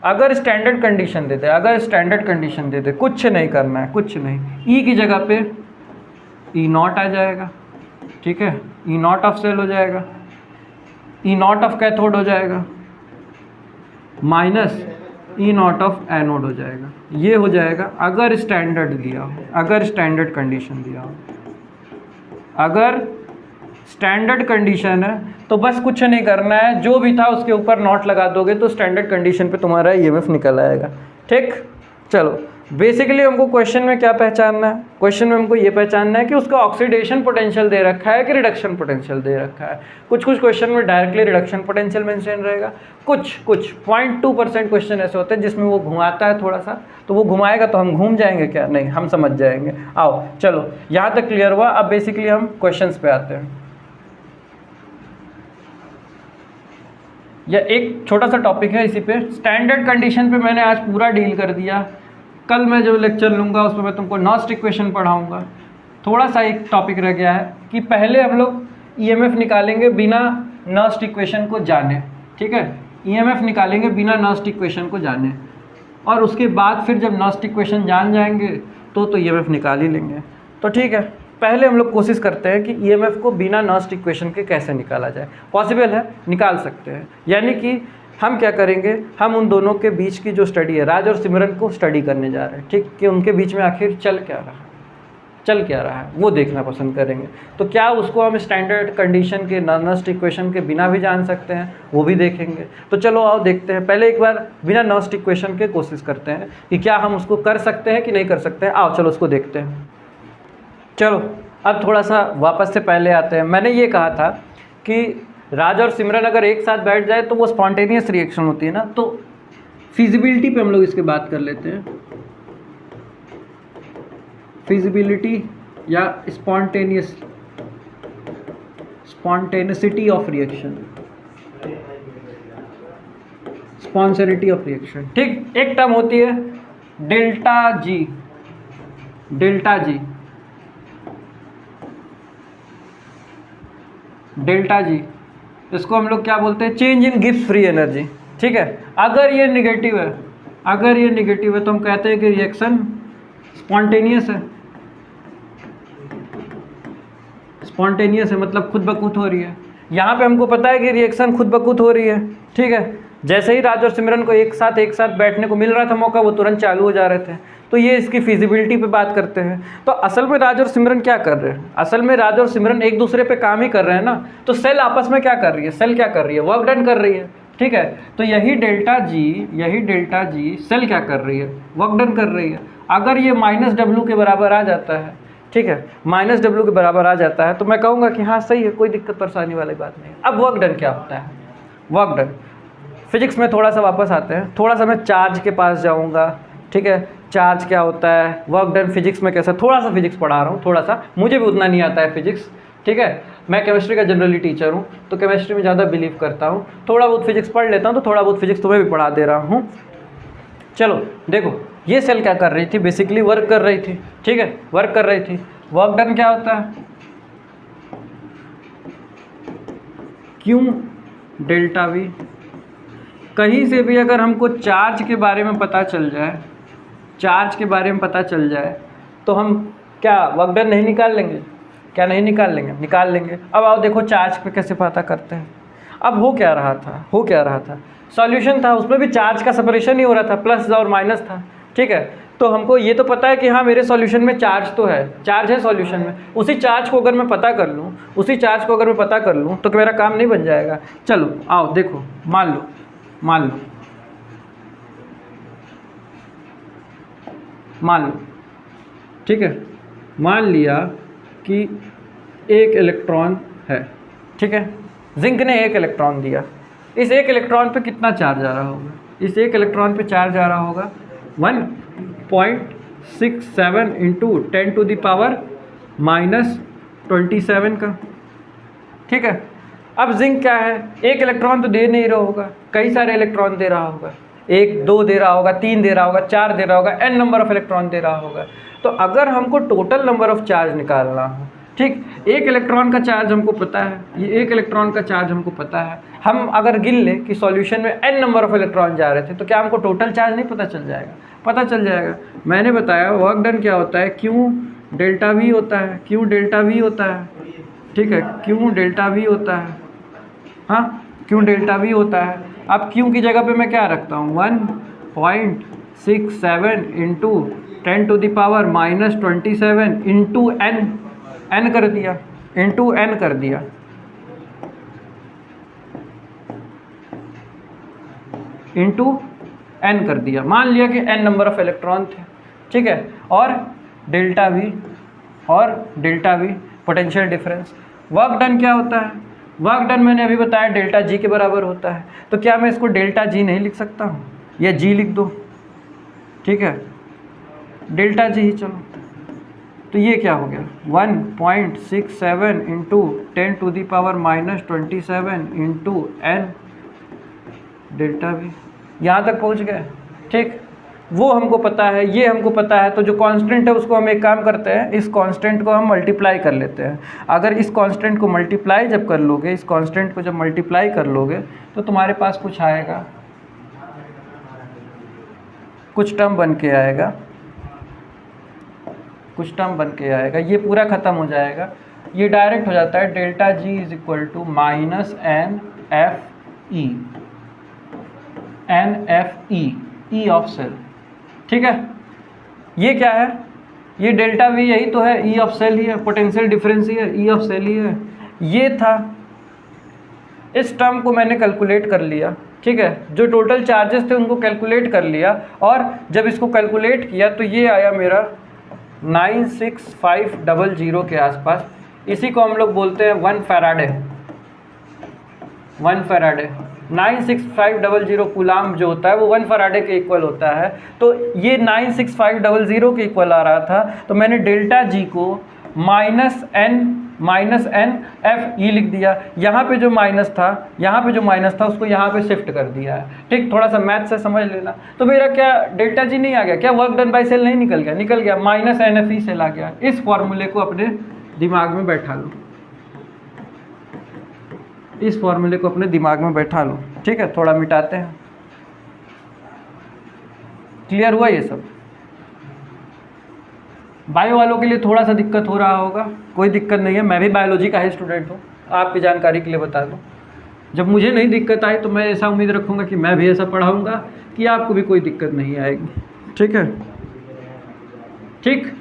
अगर स्टैंडर्ड कंडीशन दे दे, अगर स्टैंडर्ड कंडीशन दे दे, कुछ नहीं करना है, कुछ नहीं, ई की जगह पे ई नॉट आ जाएगा, ठीक है, ई नॉट ऑफ सेल हो जाएगा, ई नॉट ऑफ कैथोड हो जाएगा minus E naught of anode हो जाएगा। ये हो जाएगा अगर स्टैंडर्ड दिया हो, अगर स्टैंडर्ड कंडीशन दिया हो। अगर स्टैंडर्ड कंडीशन है तो बस कुछ नहीं करना है, जो भी था उसके ऊपर नॉट लगा दोगे तो स्टैंडर्ड कंडीशन पे तुम्हारा ईएमएफ निकल आएगा, ठीक। चलो बेसिकली हमको क्वेश्चन में क्या पहचानना है, क्वेश्चन में हमको ये पहचानना है कि उसका ऑक्सीडेशन पोटेंशियल दे रखा है कि रिडक्शन पोटेंशियल दे रखा है। कुछ क्वेश्चन में डायरेक्टली रिडक्शन पोटेंशियल मेंशन रहेगा, कुछ 0.2% क्वेश्चन ऐसे होते हैं जिसमें वो घुमाता है थोड़ा सा, तो वो घुमाएगा तो हम घूम जाएंगे क्या, नहीं, हम समझ जाएंगे। आओ चलो यहाँ तक क्लियर हुआ। अब बेसिकली हम क्वेश्चन पे आते हैं। यह एक छोटा सा टॉपिक है, इसी पे स्टैंडर्ड कंडीशन पे मैंने आज पूरा डील कर दिया। कल मैं जो लेक्चर लूँगा उसमें मैं तुमको नॉस्ट इक्वेशन पढ़ाऊँगा। थोड़ा सा एक टॉपिक रह गया है कि पहले हम लोग ईएमएफ निकालेंगे बिना नॉस्ट इक्वेशन को जाने, ठीक है, ईएमएफ निकालेंगे बिना नॉस्ट इक्वेशन को जाने, और उसके बाद फिर जब नॉस्ट इक्वेशन जान जाएंगे तो ईएमएफ निकाल ही लेंगे। तो ठीक है, पहले हम लोग कोशिश करते हैं कि ईएमएफ को बिना नॉस्ट इक्वेशन के कैसे निकाला जाए। पॉसिबल है, निकाल सकते हैं। यानी कि हम क्या करेंगे, हम उन दोनों के बीच की जो स्टडी है, राज और सिमरन को स्टडी करने जा रहे हैं, ठीक, कि उनके बीच में आखिर चल क्या रहा है वो देखना पसंद करेंगे। तो क्या उसको हम स्टैंडर्ड कंडीशन के नॉस्ट इक्वेशन के बिना भी जान सकते हैं, वो भी देखेंगे। तो चलो आओ देखते हैं, पहले एक बार बिना नॉस्ट इक्वेशन के कोशिश करते हैं कि क्या हम उसको कर सकते हैं कि नहीं कर सकते हैं। आओ चलो उसको देखते हैं। चलो अब थोड़ा सा वापस से पहले आते हैं। मैंने ये कहा था कि राज और सिमरन अगर एक साथ बैठ जाए तो वो स्पॉन्टेनियस रिएक्शन होती है ना। तो फिजिबिलिटी पे हम लोग इसके बात कर लेते हैं, फिजिबिलिटी या स्पॉन्टेनिसिटी ऑफ रिएक्शन, स्पॉन्सरिटी ऑफ रिएक्शन, ठीक। एक टर्म होती है डेल्टा जी, डेल्टा जी, डेल्टा जी, इसको हम लोग क्या बोलते हैं, change in Gibbs free energy, ठीक है। अगर ये निगेटिव है, अगर ये निगेटिव है तो हम कहते हैं कि रिएक्शन स्पॉन्टेनियस है, स्पॉन्टेनियस है मतलब खुद ब खुद हो रही है। यहाँ पे हमको पता है कि रिएक्शन खुद ब खुद हो रही है, ठीक है। जैसे ही राज और सिमरन को एक साथ बैठने को मिल रहा था मौका, वो तुरंत चालू हो जा रहे थे। तो ये इसकी फिजिबिलिटी पे बात करते हैं। तो असल में राज और सिमरन क्या कर रहे हैं, असल में राज और सिमरन एक दूसरे पे काम ही कर रहे हैं ना। तो सेल आपस में क्या कर रही है, सेल क्या कर रही है, वर्क डन कर रही है, ठीक है। तो यही डेल्टा जी सेल क्या कर रही है, वर्क डन कर रही है। अगर ये -W के बराबर आ जाता है, ठीक है, -W के बराबर आ जाता है तो मैं कहूँगा कि हाँ सही है, कोई दिक्कत परेशानी वाली बात नहीं है। अब वर्क डन क्या होता है, वर्क डन फिजिक्स में थोड़ा सा वापस आते हैं, थोड़ा सा मैं चार्ज के पास जाऊँगा, ठीक है। चार्ज क्या होता है, वर्क डन फिजिक्स में कैसा, थोड़ा सा फिजिक्स पढ़ा रहा हूँ, थोड़ा सा, मुझे भी उतना नहीं आता है फिजिक्स, ठीक है। मैं केमिस्ट्री का जनरली टीचर हूँ तो केमिस्ट्री में ज़्यादा बिलीव करता हूँ, थोड़ा बहुत फिजिक्स पढ़ लेता हूँ, तो थोड़ा बहुत फिजिक्स तुम्हें भी पढ़ा दे रहा हूँ। चलो देखो, ये सेल क्या कर रही थी, बेसिकली वर्क कर रही थी, ठीक है, वर्क कर रही थी। वर्क डन क्या होता है, क्यों डेल्टा वी। कहीं से भी अगर हमको चार्ज के बारे में पता चल जाए, चार्ज के बारे में पता चल जाए तो हम क्या वर्क डन नहीं निकाल लेंगे, क्या नहीं निकाल लेंगे, निकाल लेंगे। अब आओ देखो चार्ज पे कैसे पता करते हैं। अब हो क्या रहा था, सॉल्यूशन था, उसमें भी चार्ज का सेपरेशन ही हो रहा था, प्लस और माइनस था, ठीक है। तो हमको ये तो पता है कि हाँ मेरे सॉल्यूशन में चार्ज तो है, चार्ज है सॉल्यूशन में। उसी चार्ज को अगर मैं पता कर लूँ, तो मेरा काम नहीं बन जाएगा। चलो आओ देखो, मान लो ठीक है, मान लिया कि एक इलेक्ट्रॉन है, ठीक है, जिंक ने एक इलेक्ट्रॉन दिया। इस एक इलेक्ट्रॉन पे कितना चार्ज आ रहा होगा, इस एक इलेक्ट्रॉन पे चार्ज आ रहा होगा 1.67 इंटू 10⁻⁻27 का, ठीक है। अब जिंक क्या है, एक इलेक्ट्रॉन तो दे नहीं रहा होगा, कई सारे इलेक्ट्रॉन दे रहा होगा, 1 2 दे रहा होगा, 3 दे रहा होगा, 4 दे रहा होगा, n नंबर ऑफ इलेक्ट्रॉन दे रहा होगा। तो अगर हमको टोटल नंबर ऑफ चार्ज निकालना हो, ठीक, एक इलेक्ट्रॉन का चार्ज हमको पता है, ये एक इलेक्ट्रॉन का चार्ज हमको पता है। हम अगर गिन लें कि सॉल्यूशन में n नंबर ऑफ इलेक्ट्रॉन जा रहे थे, तो क्या हमको टोटल चार्ज नहीं पता चल जाएगा, पता चल जाएगा। मैंने बताया वर्क डन क्या होता है, क्यों डेल्टा वी होता है, क्यों डेल्टा वी होता है, ठीक है, क्यों डेल्टा वी होता है, हाँ क्यों डेल्टा वी होता है। अब क्यों की जगह पे मैं क्या रखता हूँ, 1.67 इंटू 10⁻⁻27 इंटू n कर दिया, इंटू n कर दिया, इंटू n कर दिया। मान लिया कि n नंबर ऑफ इलेक्ट्रॉन थे, ठीक है। और delta we potential difference. Work done क्या होता है, वर्क डन मैंने अभी बताया डेल्टा जी के बराबर होता है। तो क्या मैं इसको डेल्टा जी नहीं लिख सकता हूँ, या जी लिख दो, ठीक है, डेल्टा जी ही चलो। तो ये क्या हो गया, 1.67 into 10⁻⁻27 into n delta we. यहाँ तक पहुँच गए, ठीक। वो हमको पता है, ये हमको पता है, तो जो कांस्टेंट है उसको हम एक काम करते हैं, इस कांस्टेंट को हम मल्टीप्लाई कर लेते हैं। अगर इस कांस्टेंट को मल्टीप्लाई जब कर लोगे, इस कांस्टेंट को जब मल्टीप्लाई कर लोगे तो तुम्हारे पास कुछ आएगा, कुछ टर्म बन के आएगा, कुछ टर्म बन के आएगा, ये पूरा ख़त्म हो जाएगा। ये डायरेक्ट हो जाता है delta G is equal to minus n F E of cell. ठीक है, ये क्या है, ये डेल्टा वी यही तो है, ई ऑफ सेल ही है, पोटेंशियल डिफरेंस ही है, ई ऑफ सेल ही है। ये था, इस टर्म को मैंने कैलकुलेट कर लिया। ठीक है, जो टोटल चार्जेस थे उनको कैलकुलेट कर लिया, और जब इसको कैलकुलेट किया तो ये आया मेरा 96500 के आसपास। इसी को हम लोग बोलते हैं 1 फैराडे। 96500 कूलाम जो होता है वो 1 फैराडे के इक्वल होता है। तो ये 96500 के इक्वल आ रहा था, तो मैंने डेल्टा जी को माइनस एन एफ ई लिख दिया। यहाँ पे जो माइनस था, उसको यहाँ पे शिफ्ट कर दिया है। ठीक, थोड़ा सा मैथ से समझ लेना। तो मेरा क्या डेल्टा जी नहीं आ गया क्या, वर्क डन बाय सेल नहीं निकल गया, निकल गया, minus n F E cell आ गया। इस फॉर्मूले को अपने दिमाग में बैठा लो, इस फॉर्मूले को अपने दिमाग में बैठा लो। ठीक है, थोड़ा मिटाते हैं। क्लियर हुआ ये सब? बायो वालों के लिए थोड़ा सा दिक्कत हो रहा होगा, कोई दिक्कत नहीं है, मैं भी बायोलॉजी का ही स्टूडेंट हूँ, आपकी जानकारी के लिए बता दूँ। जब मुझे नहीं दिक्कत आई तो मैं ऐसा उम्मीद रखूँगा कि मैं भी ऐसा पढ़ाऊँगा कि आपको भी कोई दिक्कत नहीं आएगी। ठीक है, ठीक।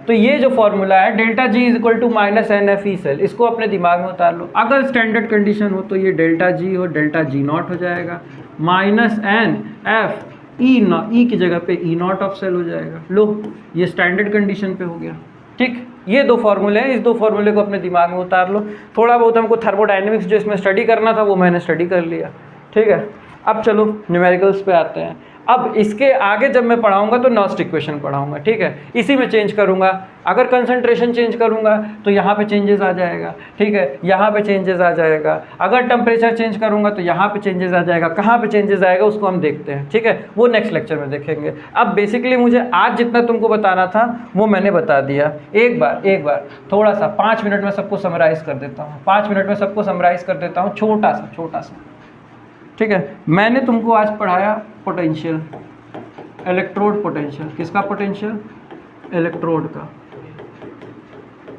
तो ये जो फॉर्मूला है delta G is equal to minus n F E cell, इसको अपने दिमाग में उतार लो। अगर स्टैंडर्ड कंडीशन हो तो ये डेल्टा जी और डेल्टा जी नॉट हो जाएगा, माइनस एन एफ ई की जगह पे ई नॉट ऑफ सेल हो जाएगा। लो, ये स्टैंडर्ड कंडीशन पे हो गया। ठीक, ये दो फॉर्मूले हैं, इस दो फॉर्मूले को अपने दिमाग में उतार लो। थोड़ा बहुत हमको थर्मोडाइनमिक्स जो इसमें स्टडी करना था वो मैंने स्टडी कर लिया। ठीक है, अब चलो न्यूमेरिकल्स पे आते हैं। अब इसके आगे जब मैं पढ़ाऊंगा तो नॉस्ट इक्वेशन पढ़ाऊंगा। ठीक है, इसी में चेंज करूंगा। अगर कंसंट्रेशन चेंज करूंगा तो यहाँ पे चेंजेस आ जाएगा। ठीक है, यहाँ पे चेंजेस आ जाएगा। अगर टेम्परेचर चेंज करूंगा तो यहाँ पे चेंजेस आ जाएगा। कहाँ पे चेंजेस आएगा उसको हम देखते हैं। ठीक है, वो नेक्स्ट लेक्चर में देखेंगे। अब बेसिकली मुझे आज जितना तुमको बताना था वो मैंने बता दिया। एक बार थोड़ा सा 5 मिनट में सबको समराइज़ कर देता हूँ, 5 मिनट में सबको समराइज़ कर देता हूँ, छोटा सा। ठीक है, मैंने तुमको आज पढ़ाया पोटेंशियल, इलेक्ट्रोड पोटेंशियल। किसका पोटेंशियल?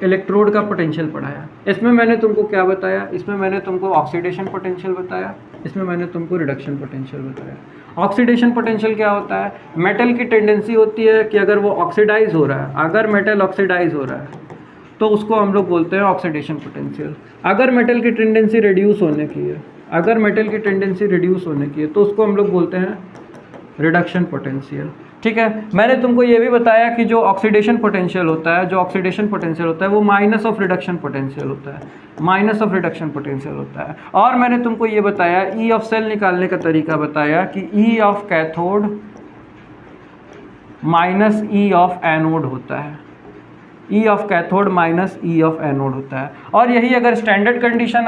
इलेक्ट्रोड का पोटेंशियल पढ़ाया। इसमें मैंने तुमको क्या बताया? इसमें मैंने तुमको ऑक्सीडेशन पोटेंशियल बताया, इसमें मैंने तुमको रिडक्शन पोटेंशियल बताया। ऑक्सीडेशन पोटेंशियल क्या होता है? मेटल की टेंडेंसी होती है कि अगर वो ऑक्सीडाइज हो रहा है, अगर मेटल ऑक्सीडाइज हो रहा है तो उसको हम लोग बोलते हैं ऑक्सीडेशन पोटेंशियल। अगर मेटल की टेंडेंसी रिड्यूस होने की है, तो उसको हम लोग बोलते हैं रिडक्शन पोटेंशियल। ठीक है, मैंने तुमको ये भी बताया कि जो ऑक्सीडेशन पोटेंशियल होता है, वो माइनस ऑफ रिडक्शन पोटेंशियल होता है। और मैंने तुमको ये बताया, ई ऑफ सेल निकालने का तरीका बताया कि ई of cathode minus E of anode होता है, ई of cathode minus E of anode होता है। और यही अगर स्टैंडर्ड कंडीशन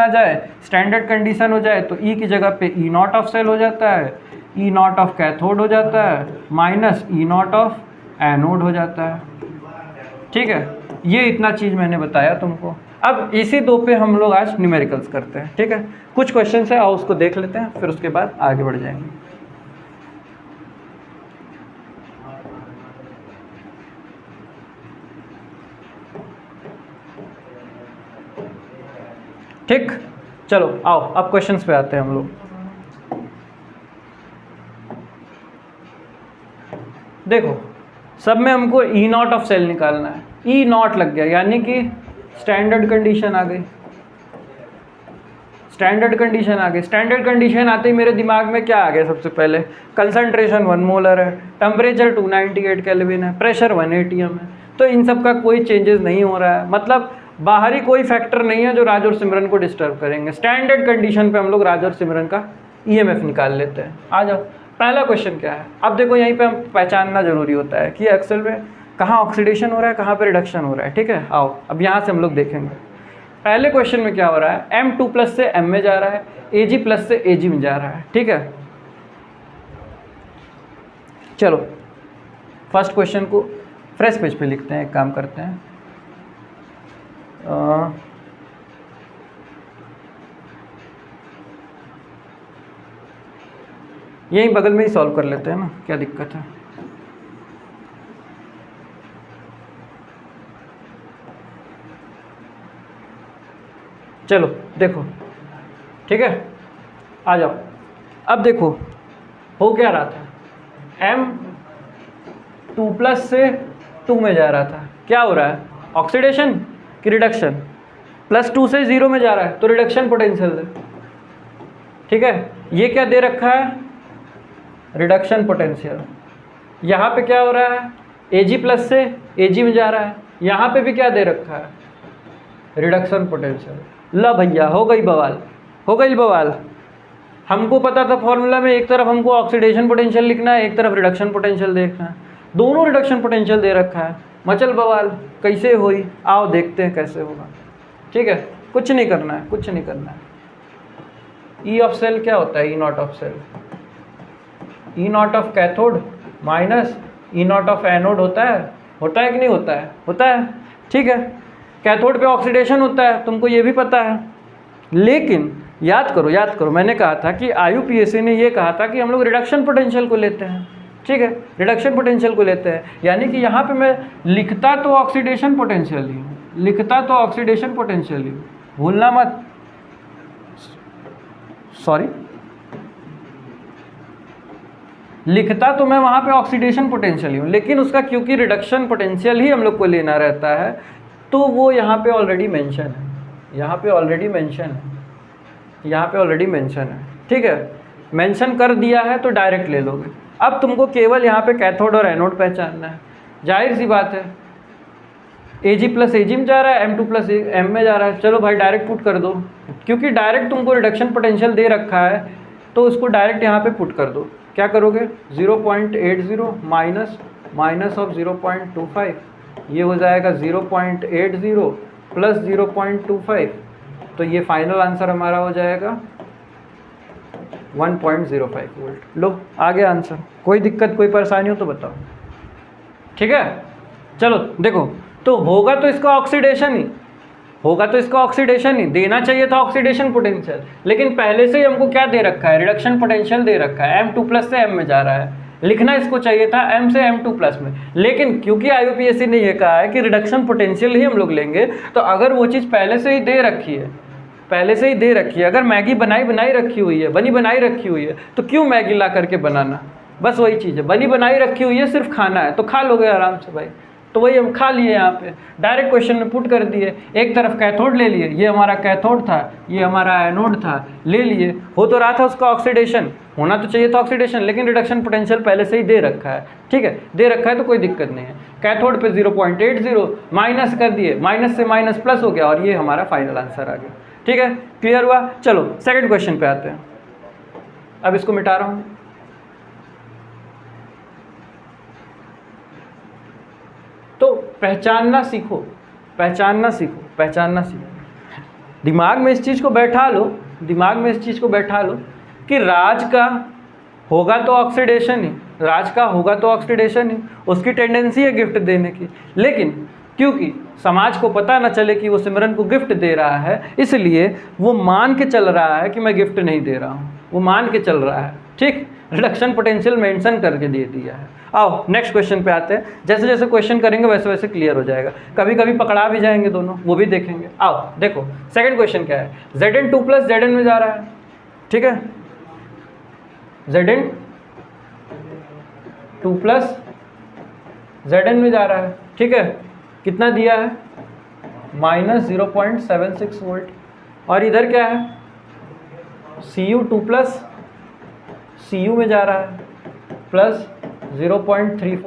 हो जाए तो ई की जगह पे ई नॉट ऑफ सेल हो जाता है, ई नॉट ऑफ कैथोड हो जाता है, minus E naught of anode हो जाता है। ठीक है, ये इतना चीज़ मैंने बताया तुमको। अब इसी दो पे हम लोग आज न्यूमेरिकल्स करते हैं। ठीक है, कुछ क्वेश्चन है, आओ उसको देख लेते हैं, फिर उसके बाद आगे बढ़ जाएंगे। ठीक, चलो आओ अब क्वेश्चंस पे आते हैं हम लोग। देखो, सब में हमको ई नॉट ऑफ सेल निकालना है। ई नॉट लग गया यानी कि स्टैंडर्ड कंडीशन आ गई। स्टैंडर्ड कंडीशन आते ही मेरे दिमाग में क्या आ गया? सबसे पहले कंसंट्रेशन 1 मोलर है, टेम्परेचर 298 केल्विन है, प्रेशर 1 atm है। तो इन सब का कोई चेंजेस नहीं हो रहा है, मतलब बाहरी कोई फैक्टर नहीं है जो राज और सिमरन को डिस्टर्ब करेंगे। स्टैंडर्ड कंडीशन पे हम लोग राज और सिमरन का ईएमएफ निकाल लेते हैं। आ जाओ, पहला क्वेश्चन क्या है? अब देखो, यहीं पे हम पहचानना जरूरी होता है कि एक्सेल में कहाँ ऑक्सीडेशन हो रहा है, कहाँ पे रिडक्शन हो रहा है। ठीक है, आओ अब यहाँ से हम लोग देखेंगे। पहले क्वेश्चन में क्या हो रहा है? M2+ से M में जा रहा है, Ag+ से Ag में जा रहा है। ठीक है, चलो फर्स्ट क्वेश्चन को फ्रेश पेज पे लिखते हैं, एक काम करते हैं, यहीं बगल में ही सॉल्व कर लेते हैं ना, क्या दिक्कत है। चलो देखो, ठीक है, आ जाओ। अब देखो हो क्या रहा था, m 2+ से 2 में जा रहा था, क्या हो रहा है, ऑक्सीडेशन की रिडक्शन, +2 से 0 में जा रहा है तो रिडक्शन पोटेंशियल है, ठीक है। ये क्या दे रखा है, रिडक्शन पोटेंशियल। यहाँ पे क्या हो रहा है, Ag+ से Ag में जा रहा है, यहाँ पे भी क्या दे रखा है, रिडक्शन पोटेंशियल। ला भैया हो गई बवाल, हो गई बवाल। हमको पता था फॉर्मूला में एक तरफ हमको ऑक्सीडेशन पोटेंशियल लिखना है, एक तरफ रिडक्शन पोटेंशियल देखना है, दोनों रिडक्शन पोटेंशियल दे रखा है। मचल बवाल कैसे हुई, आओ देखते हैं कैसे होगा, ठीक है। कुछ नहीं करना है, कुछ नहीं करना है। ई ऑफ सेल क्या होता है, E0 of cell, E0 of cathode minus E0 of anode होता है कि नहीं होता है, होता है, ठीक है। कैथोड पे ऑक्सीडेशन होता है, तुमको ये भी पता है। लेकिन याद करो, मैंने कहा था कि IUPAC ने ये कहा था कि हम लोग रिडक्शन पोटेंशियल को लेते हैं, ठीक है, रिडक्शन पोटेंशियल को लेते हैं। यानी कि यहाँ पे मैं लिखता तो ऑक्सीडेशन पोटेंशियल ही हूँ, लिखता तो ऑक्सीडेशन पोटेंशियल ही हूँ, भूलना मत, सॉरी, लिखता तो मैं वहाँ पे ऑक्सीडेशन पोटेंशियल ही हूँ, लेकिन उसका क्योंकि रिडक्शन पोटेंशियल ही हम लोग को लेना रहता है, तो वो यहाँ पे ऑलरेडी मेंशन है, यहाँ पे ऑलरेडी मेंशन है, यहाँ पे ऑलरेडी मेंशन है, ठीक है। मेंशन कर दिया है तो डायरेक्ट ले लोगे। अब तुमको केवल यहाँ पे कैथोड और एनोड पहचानना है। जाहिर सी बात है, Ag+ Ag में जा रहा है, M2+ M में जा रहा है, चलो भाई डायरेक्ट पुट कर दो, क्योंकि डायरेक्ट तुमको रिडक्शन पोटेंशियल दे रखा है तो उसको डायरेक्ट यहाँ पे पुट कर दो। क्या करोगे, 0.80 माइनस ऑफ 0.25, ये हो जाएगा 0.80 प्लस 0.25, तो ये फाइनल आंसर हमारा हो जाएगा 1.05 वोल्ट। लो आ गया आंसर, कोई दिक्कत कोई परेशानी हो तो बताओ, ठीक है। चलो देखो, तो होगा तो इसका ऑक्सीडेशन ही, होगा तो इसका ऑक्सीडेशन ही, देना चाहिए था ऑक्सीडेशन पोटेंशियल, लेकिन पहले से ही हमको क्या दे रखा है, रिडक्शन पोटेंशियल दे रखा है, M2+ से M में जा रहा है, लिखना इसको चाहिए था M से M2+ में। लेकिन क्योंकि IUPAC ने ये कहा है कि रिडक्शन पोटेंशियल ही हम लोग लेंगे, तो अगर वो चीज़ पहले से ही दे रखी है, पहले से ही दे रखी है, अगर मैगी बनाई रखी हुई है, बनी बनाई रखी हुई है, तो क्यों मैगी ला करके बनाना, बस वही चीज़ है, बनी बनाई रखी हुई है, सिर्फ खाना है तो खा लोगे आराम से भाई। तो वही हम खा लिए, यहाँ पे डायरेक्ट क्वेश्चन में पुट कर दिए, एक तरफ कैथोड ले लिए, ये हमारा कैथोड था, ये हमारा एनोड था, ले लिए। हो तो रहा था उसका ऑक्सीडेशन, होना तो चाहिए था ऑक्सीडेशन, लेकिन रिडक्शन पोटेंशियल पहले से ही दे रखा है, ठीक है, दे रखा है तो कोई दिक्कत नहीं है। कैथोड पे 0.80 माइनस कर दिए, माइनस से माइनस प्लस हो गया और ये हमारा फाइनल आंसर आ गया, ठीक है, क्लियर हुआ। चलो सेकंड क्वेश्चन पे आते हैं, अब इसको मिटा रहा हूँ। तो पहचानना सीखो, पहचानना सीखो, पहचानना सीखो, दिमाग में इस चीज़ को बैठा लो, दिमाग में इस चीज़ को बैठा लो कि राज का होगा तो ऑक्सीडेशन ही, राज का होगा तो ऑक्सीडेशन ही, उसकी टेंडेंसी है गिफ्ट देने की, लेकिन क्योंकि समाज को पता ना चले कि वो सिमरन को गिफ्ट दे रहा है, इसलिए वो मान के चल रहा है कि मैं गिफ्ट नहीं दे रहा हूँ, वो मान के चल रहा है, ठीक, रिडक्शन पोटेंशियल मेंशन करके दे दिया है। आओ नेक्स्ट क्वेश्चन पे आते हैं, जैसे जैसे क्वेश्चन करेंगे वैसे वैसे क्लियर हो जाएगा, कभी कभी पकड़ा भी जाएंगे दोनों, वो भी देखेंगे। आओ देखो सेकंड क्वेश्चन क्या है, Zn2+ Zn में जा रहा है, ठीक है, Zn2+ Zn में जा रहा है, ठीक है, कितना दिया है, -0.76 वोल्ट, और इधर क्या है, Cu2+ Cu में जा रहा है, +0.34